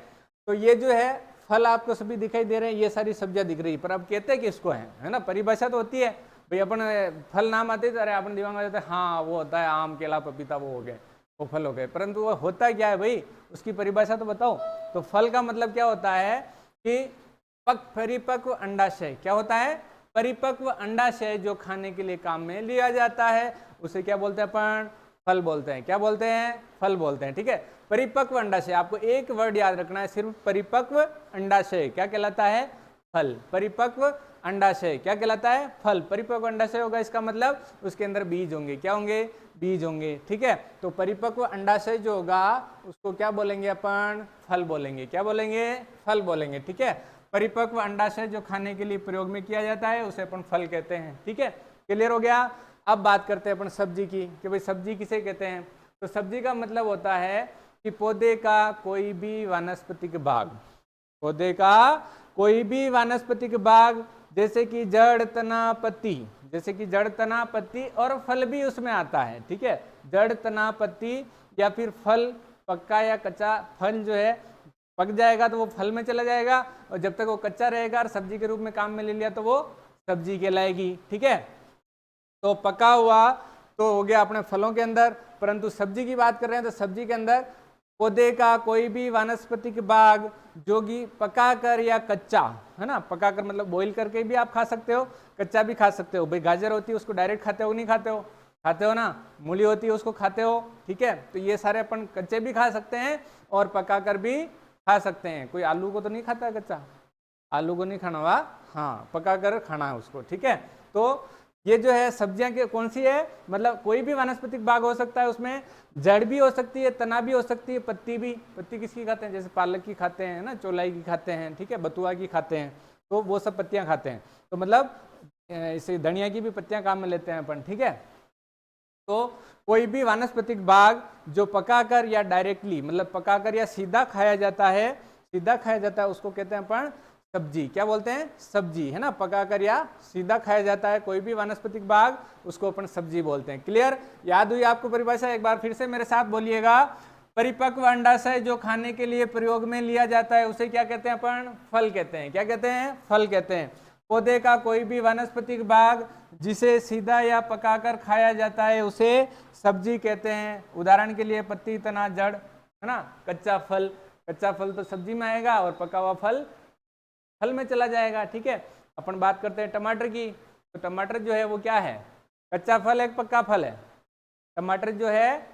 A: तो ये जो है फल आपको सभी दिखाई दे रहे हैं, ये सारी सब्जियां दिख रही है, पर अब कहते हैं किसको है ना। परिभाषा तो होती है भाई, अपन फल नाम आते थे, अरे अपन दिमाग में जाते हैं हाँ वो होता है आम, केला, पपीता, वो हो गए, वो फल हो गए। परंतु वो होता क्या है भाई, उसकी परिभाषा तो बताओ। तो फल का मतलब क्या होता है कि परिपक्व अंडाशय। क्या होता है? परिपक्व अंडाशय जो खाने के लिए काम में लिया जाता है उसे क्या बोलते हैं अपन? फल बोलते हैं। क्या बोलते हैं? फल बोलते हैं। ठीक है, परिपक्व अंडाशय, आपको एक वर्ड याद रखना है सिर्फ, परिपक्व अंडाशय क्या कहलाता है? फल। परिपक्व अंडाशय क्या कहलाता है? फल। परिपक्व अंडाशय होगा इसका मतलब उसके अंदर बीज होंगे। क्या होंगे? बीज होंगे। ठीक है, तो परिपक्व अंडाशय जो होगा उसको क्या बोलेंगे अपन? फल बोलेंगे। क्या बोलेंगे? फल बोलेंगे। ठीक है, परिपक्व अंडाशय जो खाने के लिए प्रयोग में किया जाता है उसे अपन फल कहते हैं। ठीक है, क्लियर हो गया। अब बात करते हैं अपन सब्जी की कि भाई सब्जी किसे कहते हैं। तो सब्जी का मतलब होता है कि पौधे का कोई भी वानस्पतिक भाग, पौधे का कोई भी वानस्पतिक भाग, जैसे कि जड़, तना, पत्ती, जैसे कि जड़, तना, पत्ती और फल भी उसमें आता है। ठीक है, जड़, तना, पत्ती या फिर फल, पक्का या कच्चा। फल जो है पक जाएगा तो वो फल में चला जाएगा, और जब तक वो कच्चा रहेगा और सब्जी के रूप में काम में ले लिया तो वो सब्जी कहलाएगी। ठीक है, तो पका हुआ तो हो गया अपने फलों के अंदर, परंतु सब्जी की बात कर रहे हैं तो सब्जी के अंदर पौधे का कोई भी वानस्पतिक भाग जो कि पकाकर या कच्चा, है ना, पकाकर मतलब बॉईल करके भी आप खा सकते हो, कच्चा भी खा सकते हो। भाई गाजर होती है उसको डायरेक्ट खाते हो नहीं खाते हो? खाते हो ना। मूली होती है उसको खाते हो। ठीक है, तो ये सारे अपन कच्चे भी खा सकते हैं और पकाकर भी खा सकते हैं। कोई आलू को तो नहीं खाता है कच्चा? आलू को नहीं खाना हुआ, हाँ, पकाकर खाना है उसको। ठीक है, तो ये जो है सब्जियां के कौन सी है, मतलब कोई भी वानस्पतिक भाग हो सकता है, उसमें जड़ भी हो सकती है, तना भी हो सकती है, पत्ती भी। पत्ती किसकी खाते हैं? जैसे पालक की खाते हैं ना, चौलाई की खाते हैं, ठीक है, बथुआ की खाते हैं, तो वो सब पत्तियां खाते हैं। तो मतलब इसे धनिया की भी पत्तियां काम में लेते हैं अपन। ठीक है, तो कोई भी वानस्पतिक भाग जो पकाकर या डायरेक्टली मतलब पकाकर या सीधा खाया जाता है, सीधा खाया जाता है, उसको कहते हैं अपन सब्जी। क्या बोलते हैं? सब्जी, है ना। पकाकर या सीधा खाया जाता है कोई भी वानस्पतिक भाग, उसको अपन सब्जी बोलते हैं। क्लियर? याद हुई आपको परिभाषा? एक बार फिर से मेरे साथ बोलिएगा। परिपक्व अंडाशय जो खाने के लिए प्रयोग में लिया जाता है उसे क्या कहते हैं अपन? फल कहते हैं। क्या कहते हैं? फल कहते हैं। पौधे का कोई भी वानस्पतिक भाग जिसे सीधा या पकाकर खाया जाता है उसे सब्जी कहते हैं। उदाहरण के लिए पत्ती, तना, जड़, है ना, कच्चा फल, कच्चा फल तो सब्जी में आएगा और पका हुआ फल फल में चला जाएगा। ठीक है, अपन बात करते हैं टमाटर की। तो टमाटर जो है वो क्या है, कच्चा फल है, पक्का फल है। टमाटर जो है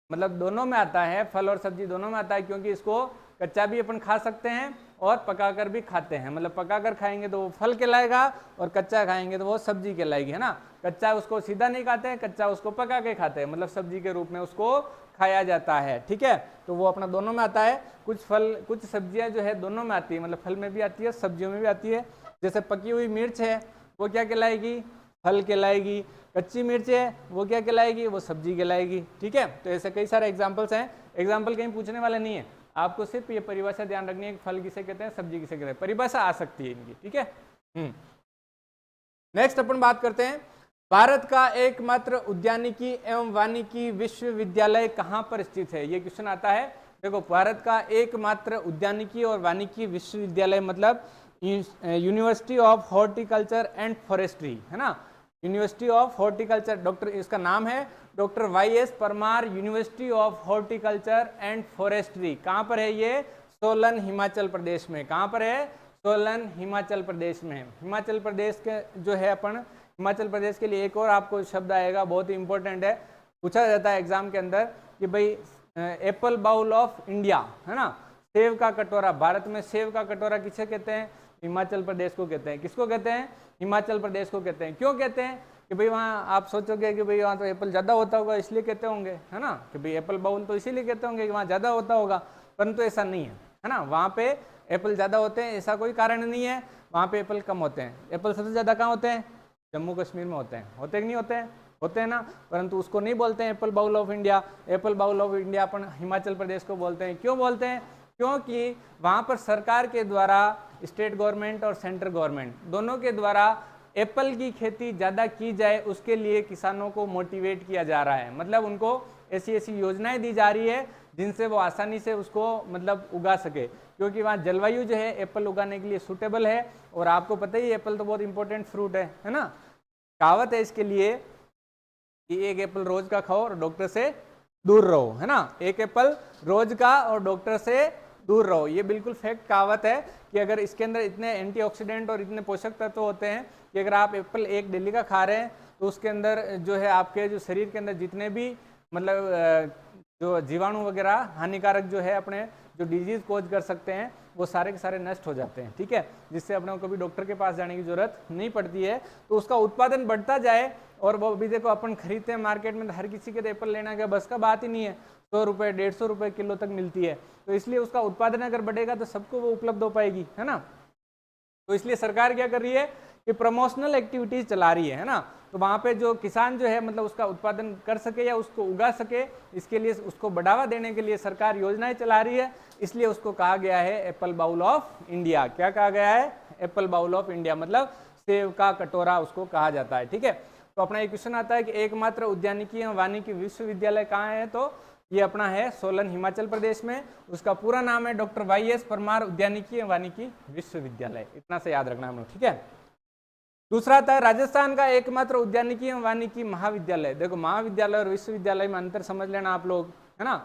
A: मतलब दोनों में आता है, फल और सब्जी दोनों में आता है, क्योंकि इसको कच्चा भी अपन खा सकते हैं और पकाकर भी खाते हैं। मतलब पकाकर खाएंगे तो वो फल कहलाएगा और कच्चा खाएंगे तो वो सब्जी कहलाएगी, है ना। कच्चा उसको सीधा नहीं खाते हैं, कच्चा उसको पका के खाते हैं, मतलब सब्जी के रूप में उसको खाया जाता है। ठीक है, तो वो अपना दोनों में आता है। कुछ फल कुछ सब्जियां जो है दोनों में आती है, मतलब फल में भी आती है, सब्जियों में भी आती है। जैसे पकी हुई मिर्च है वो क्या कहलाएगी, फल कहलाएगी। कच्ची मिर्च है वो क्या कहलाएगी, वो सब्जी कहलाएगी। ठीक है, तो ऐसे कई सारे एग्जाम्पल्स हैं। एग्जाम्पल कहीं पूछने वाले नहीं है, आपको सिर्फ ये परिभाषा ध्यान रखनी है कि फल किसे कहते हैं, सब्जी किसे कहते हैं, परिभाषा आ सकती है इनकी। ठीक है, नेक्स्ट अपन बात करते हैं, भारत का एकमात्र उद्यानिकी एवं वानिकी विश्वविद्यालय कहाँ पर स्थित है। ये क्वेश्चन आता है। देखो, भारत का एकमात्र उद्यानिकी और वानिकी विश्वविद्यालय मतलब university of horticulture and forestry, है ना। यूनिवर्सिटी ऑफ हॉर्टिकल्चर, डॉक्टर, इसका नाम है doctor YS Parmar university of horticulture and forestry. कहाँ पर है ये, सोलन हिमाचल प्रदेश में। कहाँ पर है, सोलन हिमाचल प्रदेश में। हिमाचल प्रदेश के जो है अपन हिमाचल प्रदेश के लिए एक और आपको शब्द आएगा, बहुत ही इंपॉर्टेंट है, पूछा जाता है एग्जाम के अंदर कि भाई एप्पल बाउल ऑफ इंडिया, है ना, सेब का कटोरा। भारत में सेब का कटोरा किसे कहते हैं, हिमाचल प्रदेश को कहते हैं। किसको कहते हैं, हिमाचल प्रदेश को कहते हैं। क्यों कहते हैं कि भाई वहाँ, आप सोचोगे कि भाई वहाँ तो एप्पल ज़्यादा होता होगा इसलिए कहते होंगे, है ना, कि भाई एप्पल बाउल तो इसीलिए कहते होंगे कि वहाँ ज़्यादा होता होगा, परंतु ऐसा नहीं है ना। वहाँ पे एप्पल ज़्यादा होते हैं ऐसा कोई कारण नहीं है, वहाँ पे एप्पल कम होते हैं। एप्पल सबसे ज़्यादा कहाँ होते हैं, जम्मू कश्मीर में होते हैं। होते कि नहीं होते हैं, होते हैं ना, परंतु उसको नहीं बोलते हैं apple bowl of India. Apple bowl of India अपन हिमाचल प्रदेश को बोलते हैं। क्यों बोलते हैं, क्योंकि वहाँ पर सरकार के द्वारा, स्टेट गवर्नमेंट और सेंट्रल गवर्नमेंट दोनों के द्वारा एप्पल की खेती ज़्यादा की जाए, उसके लिए किसानों को मोटिवेट किया जा रहा है। मतलब उनको ऐसी ऐसी योजनाएं दी जा रही है जिनसे वो आसानी से उसको मतलब उगा सके, क्योंकि वहाँ जलवायु जो है एप्पल उगाने के लिए सूटेबल है। और आपको पता ही एप्पल तो बहुत इंपॉर्टेंट फ्रूट है ना। कहावत है इसके लिए कि एक एप्पल रोज का खाओ और डॉक्टर से दूर रहो, है ना। एक एप्पल रोज का और डॉक्टर से दूर रहो, ये बिल्कुल फैक्ट कहावत है कि अगर इसके अंदर इतने एंटीऑक्सीडेंट और इतने पोषक तत्व होते हैं कि अगर आप एप्पल एक डेली का खा रहे हैं तो उसके अंदर जो है आपके जो शरीर के अंदर जितने भी मतलब जो जीवाणु वगैरह हानिकारक जो है अपने जो डिजीज कोज कर सकते हैं वो सारे के सारे नष्ट हो जाते हैं। ठीक है, जिससे अपने को कभी डॉक्टर के पास जाने की जरूरत नहीं पड़ती है। तो उसका उत्पादन बढ़ता जाए, और वो भी देखो अपन खरीदते हैं मार्केट में, हर किसी के तो एप्पल लेना का बस का बात ही नहीं है, 100 रुपये 150 रुपये किलो तक मिलती है। तो इसलिए उसका उत्पादन अगर बढ़ेगा तो सबको वो उपलब्ध हो पाएगी, है ना। तो इसलिए सरकार क्या कर रही है कि प्रमोशनल एक्टिविटीज चला रही है ना। तो वहाँ पे जो किसान जो है मतलब उसका उत्पादन कर सके या उसको उगा सके, इसके लिए उसको बढ़ावा देने के लिए सरकार योजनाएं चला रही है। इसलिए उसको कहा गया है एप्पल बाउल ऑफ इंडिया। क्या कहा गया है, एप्पल बाउल ऑफ इंडिया, मतलब सेब का कटोरा उसको कहा जाता है। ठीक है, तो अपना एक क्वेश्चन आता है कि एकमात्र उद्यानिकी एवं वानिकी विश्वविद्यालय कहाँ है, तो ये अपना है सोलन हिमाचल प्रदेश में। उसका पूरा नाम है डॉक्टर YS परमार उद्यानिकी एवं वानिकी विश्वविद्यालय। इतना से याद रखना हम लोग। ठीक है, दूसरा आता है राजस्थान का एकमात्र उद्यानिकी एवं वानिकी महाविद्यालय। देखो, महाविद्यालय और विश्वविद्यालय में अंतर समझ लेना आप लोग, है ना।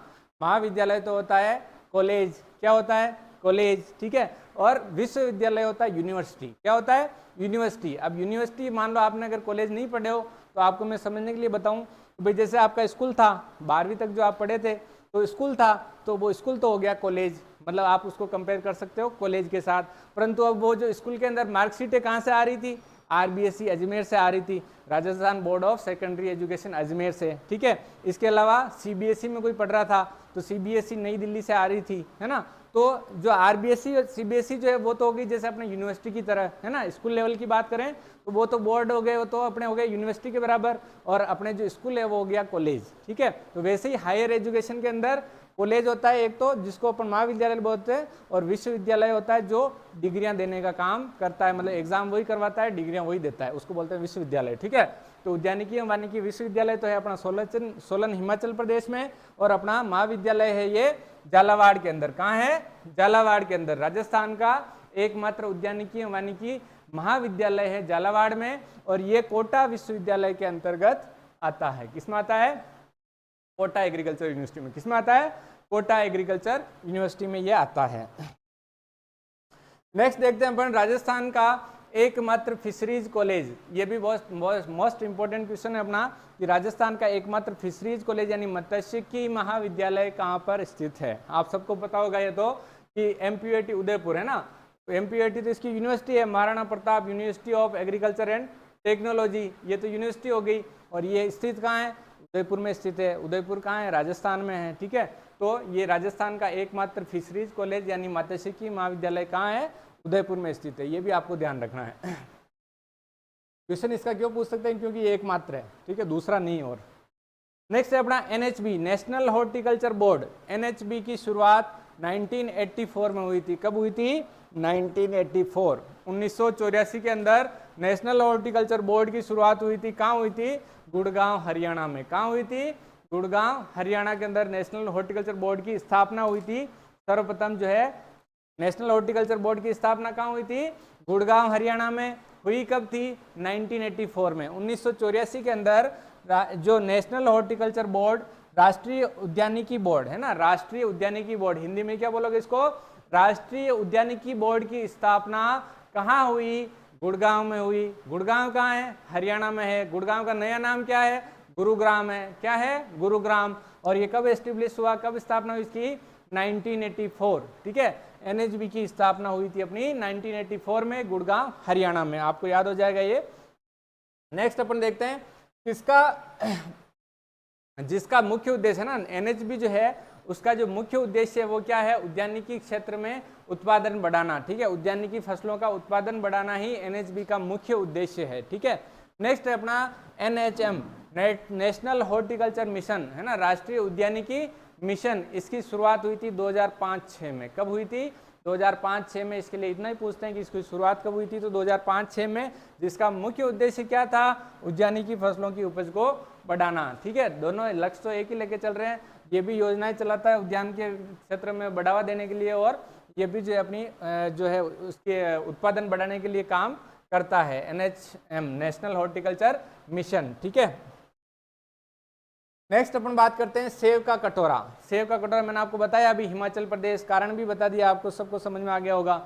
A: महाविद्यालय तो होता है कॉलेज, क्या होता है, कॉलेज। ठीक है, और विश्वविद्यालय होता है यूनिवर्सिटी। क्या होता है, यूनिवर्सिटी। अब यूनिवर्सिटी मान लो आपने अगर कॉलेज नहीं पढ़े हो तो आपको मैं समझने के लिए बताऊं, भाई जैसे आपका स्कूल था 12वीं तक जो आप पढ़े थे तो स्कूल था, तो वो स्कूल तो हो गया कॉलेज, मतलब आप उसको कंपेयर कर सकते हो कॉलेज के साथ। परंतु अब वो जो स्कूल के अंदर मार्कशीटें कहाँ से आ रही थी, RBSE अजमेर से आ रही थी, Rajasthan board of secondary education Ajmer से। ठीक है, इसके अलावा CBSE में कोई पढ़ रहा था तो CBSE नई दिल्ली से आ रही थी, है ना। तो जो RBSE और CBSE जो है वो तो होगी जैसे अपने यूनिवर्सिटी की तरह, है ना। स्कूल लेवल की बात करें तो वो तो बोर्ड हो गए, वो तो अपने हो गए यूनिवर्सिटी के बराबर, और अपने जो स्कूल है वो हो गया कॉलेज। ठीक है, तो वैसे ही हायर एजुकेशन के अंदर कॉलेज होता है एक तो जिसको अपन महाविद्यालय बोलते हैं, और विश्वविद्यालय होता है जो डिग्रियां देने का काम करता है, मतलब एग्जाम वही करवाता है, डिग्रियां वही देता है, उसको बोलते हैं विश्वविद्यालय। ठीक है, तो उद्यानिकी एवं वानिकी विश्वविद्यालय तो है अपना सोलन हिमाचल प्रदेश में, और अपना महाविद्यालय है ये झालावाड़ के अंदर। कहाँ है, झालावाड़ के अंदर। राजस्थान का एकमात्र उद्यानिकी एवं वानिकी महाविद्यालय है झालावाड़ में, और ये कोटा विश्वविद्यालय के अंतर्गत आता है। किसमें आता है, कोटा एग्रीकल्चर यूनिवर्सिटी में। किसमें आता है, कोटा एग्रीकल्चर यूनिवर्सिटी में ये आता है। नेक्स्ट देखते हैं अपन राजस्थान का एकमात्र फिशरीज कॉलेज, ये भी बहुत मोस्ट इंपॉर्टेंट क्वेश्चन है अपना कि राजस्थान का एकमात्र फिशरीज कॉलेज यानी मत्स्यिकी महाविद्यालय कहाँ पर स्थित है। आप सबको पता होगा ये तो कि MPUIT उदयपुर है ना, तो MPUIT तो इसकी यूनिवर्सिटी है, Maharana Pratap university of agriculture and technology, ये तो यूनिवर्सिटी हो गई। और ये स्थित कहाँ है, उदयपुर में स्थित है। उदयपुर कहाँ है, राजस्थान में है, ठीक है। तो ये राजस्थान का एकमात्र फिशरीज कॉलेज यानी मत्स्यिकी महाविद्यालय कहाँ है, उदयपुर में स्थित है, ये भी आपको ध्यान रखना है। क्वेश्चन इसका क्यों पूछ सकते हैं, क्योंकि ये एकमात्र है, ठीक है, दूसरा नहीं। और नेक्स्ट है अपना NHB national horticulture board. NHB की शुरुआत 1984 में हुई थी। कब हुई थी, 1984, 1984 के अंदर नेशनल हॉर्टिकल्चर बोर्ड की शुरुआत हुई थी। कहाँ हुई थी, गुड़गांव हरियाणा में। कहाँ हुई थी, गुड़गांव हरियाणा के अंदर नेशनल हॉर्टिकल्चर बोर्ड की स्थापना हुई थी। सर्वप्रथम जो है नेशनल हॉर्टिकल्चर बोर्ड की स्थापना कहाँ हुई थी, गुड़गांव हरियाणा में। हुई कब थी, 1984 में। 1984 के अंदर जो नेशनल हॉर्टिकल्चर बोर्ड, राष्ट्रीय उद्यानिकी बोर्ड है ना, राष्ट्रीय उद्यानिकी बोर्ड, हिंदी में क्या बोलोगे इसको, राष्ट्रीय उद्यानिकी बोर्ड की स्थापना कहाँ हुई, गुड़गांव में हुई। गुड़गांव कहाँ है, हरियाणा में है। गुड़गांव का नया नाम क्या है, गुरुग्राम है। क्या है, गुरुग्राम। और ये कब एस्टेब्लिश हुआ, कब स्थापना हुई इसकी, 1984, ठीक है। NHB की स्थापना हुई थी अपनी 1984 में, गुड़गांव हरियाणा में, आपको याद हो जाएगा ये। नेक्स्ट अपन देखते हैं जिसका मुख्य उद्देश्य है ना, NHB जो है उसका जो मुख्य उद्देश्य है वो क्या है, उद्यानिकी क्षेत्र में उत्पादन बढ़ाना, ठीक है। उद्यानिकी फसलों का उत्पादन बढ़ाना ही NHB का मुख्य उद्देश्य है, ठीक है। नेक्स्ट है अपना NHM नेशनल हॉर्टिकल्चर मिशन है ना, राष्ट्रीय उद्यानिकी मिशन। इसकी शुरुआत हुई थी 2005-06 में। कब हुई थी, 2005-06 में। इसके लिए इतना ही पूछते हैं कि इसकी शुरुआत कब हुई थी, तो 2005-06 में, जिसका मुख्य उद्देश्य क्या था, उद्यानिकी फसलों की उपज को बढ़ाना, ठीक है। दोनों लक्ष्य तो एक ही लेके चल रहे हैं। ये भी योजनाएं चलाता है उद्यान के क्षेत्र में बढ़ावा देने के लिए, और ये भी जो है अपनी जो है उसके उत्पादन बढ़ाने के लिए काम करता है, NHM नेशनल हॉर्टिकल्चर मिशन, ठीक है। नेक्स्ट अपन बात करते हैं सेव का कटोरा। सेव का कटोरा मैंने आपको बताया अभी, हिमाचल प्रदेश, कारण भी बता दिया आपको, सबको समझ में आ गया होगा।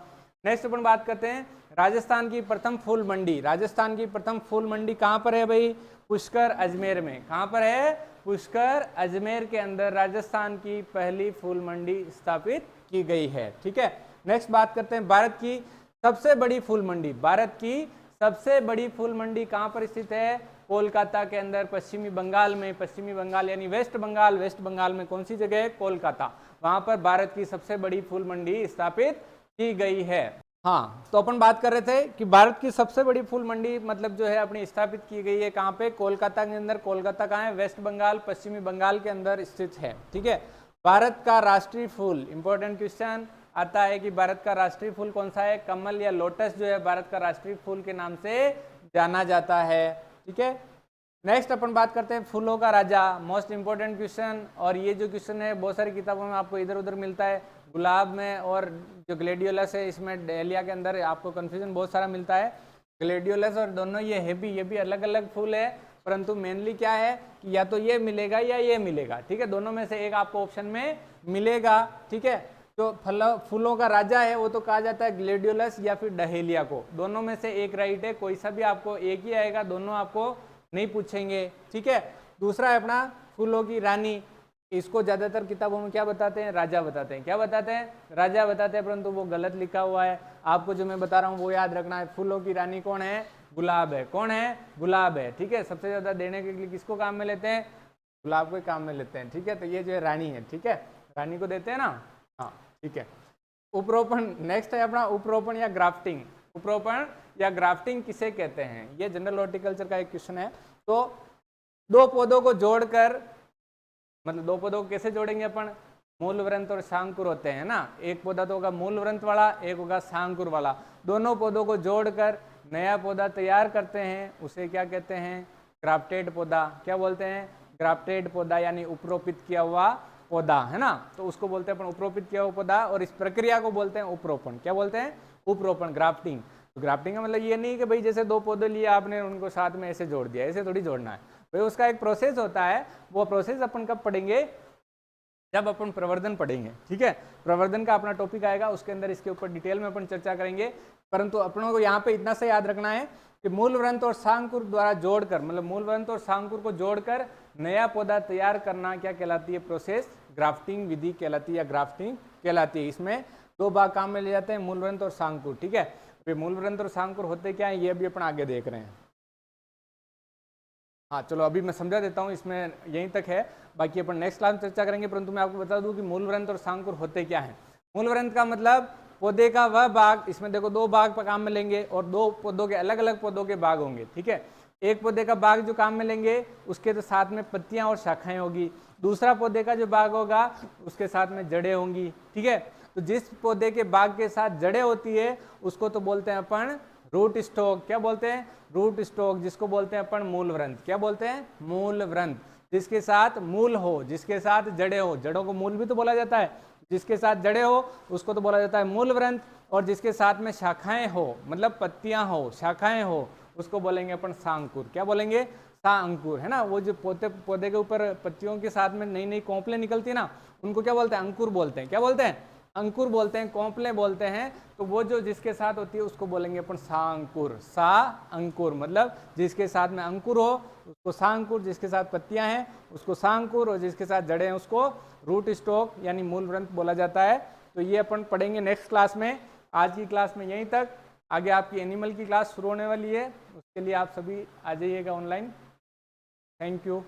A: नेक्स्ट अपन बात करते हैं राजस्थान की प्रथम फूल मंडी। राजस्थान की प्रथम फूल मंडी कहाँ पर है भाई, पुष्कर अजमेर में। कहाँ पर है, पुष्कर अजमेर के अंदर राजस्थान की पहली फूल मंडी स्थापित की गई है, ठीक है। नेक्स्ट बात करते हैं भारत की सबसे बड़ी फूल मंडी। भारत की सबसे बड़ी फूल मंडी कहाँ पर स्थित है, कोलकाता के अंदर, पश्चिमी बंगाल में। पश्चिमी बंगाल यानी वेस्ट बंगाल, वेस्ट बंगाल में कौन सी जगह है, कोलकाता। वहां पर भारत की सबसे बड़ी फूल मंडी स्थापित की गई है। हाँ, तो अपन बात कर रहे थे कि भारत की सबसे बड़ी फूल मंडी मतलब जो है अपनी स्थापित की गई है कहाँ पे, कोलकाता के अंदर। कोलकाता कहाँ है, वेस्ट बंगाल, पश्चिमी बंगाल के अंदर स्थित है, ठीक है। भारत का राष्ट्रीय फूल, इंपॉर्टेंट क्वेश्चन आता है कि भारत का राष्ट्रीय फूल कौन सा है, कमल या लोटस जो है भारत का राष्ट्रीय फूल के नाम से जाना जाता है, ठीक है। नेक्स्ट अपन बात करते हैं फूलों का राजा, मोस्ट इंपोर्टेंट क्वेश्चन। और ये जो क्वेश्चन है बहुत सारी किताबों में आपको इधर उधर मिलता है, गुलाब में और जो ग्लेडियोलस है इसमें, डेलिया के अंदर आपको कंफ्यूजन बहुत सारा मिलता है। ग्लेडियोलस और दोनों ये भी अलग अलग फूल है, परंतु मेनली क्या है कि या तो ये मिलेगा या ये मिलेगा, ठीक है। दोनों में से एक आपको ऑप्शन में मिलेगा, ठीक है। तो फूलों का राजा है वो तो कहा जाता है ग्लेडियोलस या फिर डहेलिया को, दोनों में से एक राइट है, कोई सा भी आपको एक ही आएगा, दोनों आपको नहीं पूछेंगे, ठीक है। दूसरा है अपना फूलों की रानी, इसको ज्यादातर किताबों में क्या बताते हैं, राजा बताते हैं। क्या बताते हैं, राजा बताते हैं, परंतु वो गलत लिखा हुआ है। आपको जो मैं बता रहा हूँ वो याद रखना है। फूलों की रानी कौन है, गुलाब है। कौन है, गुलाब है, ठीक है। सबसे ज्यादा देने के लिए किसको काम में लेते हैं, गुलाब को काम में लेते हैं, ठीक है। तो ये जो है रानी है, ठीक है, रानी को देते हैं ना, हाँ, ठीक है। उपरोपण, नेक्स्ट है अपना उपरोपण या ग्राफ्टिंग। उपरोपण या ग्राफ्टिंग किसे कहते हैं, ये जनरल हॉर्टिकल्चर का एक क्वेश्चन है। तो दो पौधों को जोड़कर, मतलब दो पौधों को कैसे जोड़ेंगे अपन, मूल व्रंत और शांकुर होते हैं ना, एक पौधा तो होगा मूल व्रंत वाला, एक होगा शांकुर वाला। दोनों पौधों को जोड़कर नया पौधा तैयार करते हैं, उसे क्या कहते हैं, ग्राफ्टेड पौधा। क्या बोलते हैं, ग्राफ्टेड पौधा, यानी उपरोपित किया हुआ पौधा, है ना। तो उसको बोलते हैं अपन उपरोपित किया हुआ पौधा, और इस प्रक्रिया को बोलते हैं उपरोपण। क्या बोलते हैं, उपरोपण, ग्राफ्टिंग। तो ग्राफ्टिंग का मतलब ये नहीं कि भाई जैसे दो पौधे लिए आपने उनको साथ में ऐसे जोड़ दिया, ऐसे थोड़ी जोड़ना है भाई, उसका एक प्रोसेस होता है। वो प्रोसेस अपन कब पढ़ेंगे, जब अपन प्रवर्धन पढ़ेंगे, ठीक है। प्रवर्धन का अपना टॉपिक आएगा, उसके अंदर इसके ऊपर डिटेल में अपन चर्चा करेंगे। परंतु अपनों को यहाँ पे इतना सा याद रखना है कि मूल वृंत और शांकुर द्वारा जोड़कर, मतलब मूल वृंत और शांकुर को जोड़कर नया पौधा तैयार करना क्या कहलाती है? प्रोसेस ग्राफ्टिंग विधि कहलाती है या ग्राफ्टिंग कहलाती है। इसमें दो भाग काम में ले जाते हैं, मूल वृंत और शांकुर, ठीक है। फिर मूल वृंत और शांकुर होते क्या है ये भी अपन आगे देख रहे हैं। हाँ चलो अभी मैं समझा देता हूँ, इसमें यहीं तक है, बाकी अपन नेक्स्ट क्लास में चर्चा करेंगे। परंतु मैं आपको बता दूं कि मूल वृंत और शांकुर होते क्या है। मूल वृंत का मतलब पौधे का वह भाग, इसमें देखो दो भाग पर काम में लेंगे और दो पौधों के अलग अलग पौधों के भाग होंगे, ठीक है। एक पौधे का भाग जो काम में लेंगे उसके तो साथ में पत्तियां और शाखाएं होगी, दूसरा पौधे का जो भाग होगा उसके साथ में जड़ें होंगी, ठीक है। तो जिस पौधे के भाग के साथ जड़ें होती है उसको तो बोलते हैं अपन रूट स्टॉक। क्या बोलते हैं? रूट स्टॉक, जिसको बोलते हैं अपन मूल वृंत। क्या बोलते हैं? मूल वृंत। जिसके साथ मूल हो, जिसके साथ जड़ें हो, जड़ों को मूल भी तो बोला जाता है, जिसके साथ जड़ें हो उसको तो बोला जाता है मूल वृंत। और जिसके साथ में शाखाएं हो, मतलब पत्तियां हो, शाखाएं हो, उसको बोलेंगे अपन शांकुर। क्या बोलेंगे? शांकुर, है ना। वो जो पौधे के ऊपर पत्तियों के साथ में नई नई कोंपलें निकलती है ना, उनको क्या बोलते हैं? अंकुर बोलते हैं। क्या बोलते हैं? अंकुर बोलते हैं, कोंपलें बोलते हैं। तो वो जो जिसके साथ होती है उसको बोलेंगे अपन शांकुर। सा अंकुर मतलब जिसके साथ में अंकुर हो उसको शांकुर, जिसके साथ पत्तियां हैं उसको शांकुर, और जिसके साथ जड़ें हैं उसको रूट स्टॉक यानी मूल वृंत बोला जाता है। तो ये अपन पढ़ेंगे नेक्स्ट क्लास में। आज की क्लास में यहीं तक, आगे आपकी एनिमल की क्लास शुरू होने वाली है, उसके लिए आप सभी आ जाइएगा ऑनलाइन। Thank you.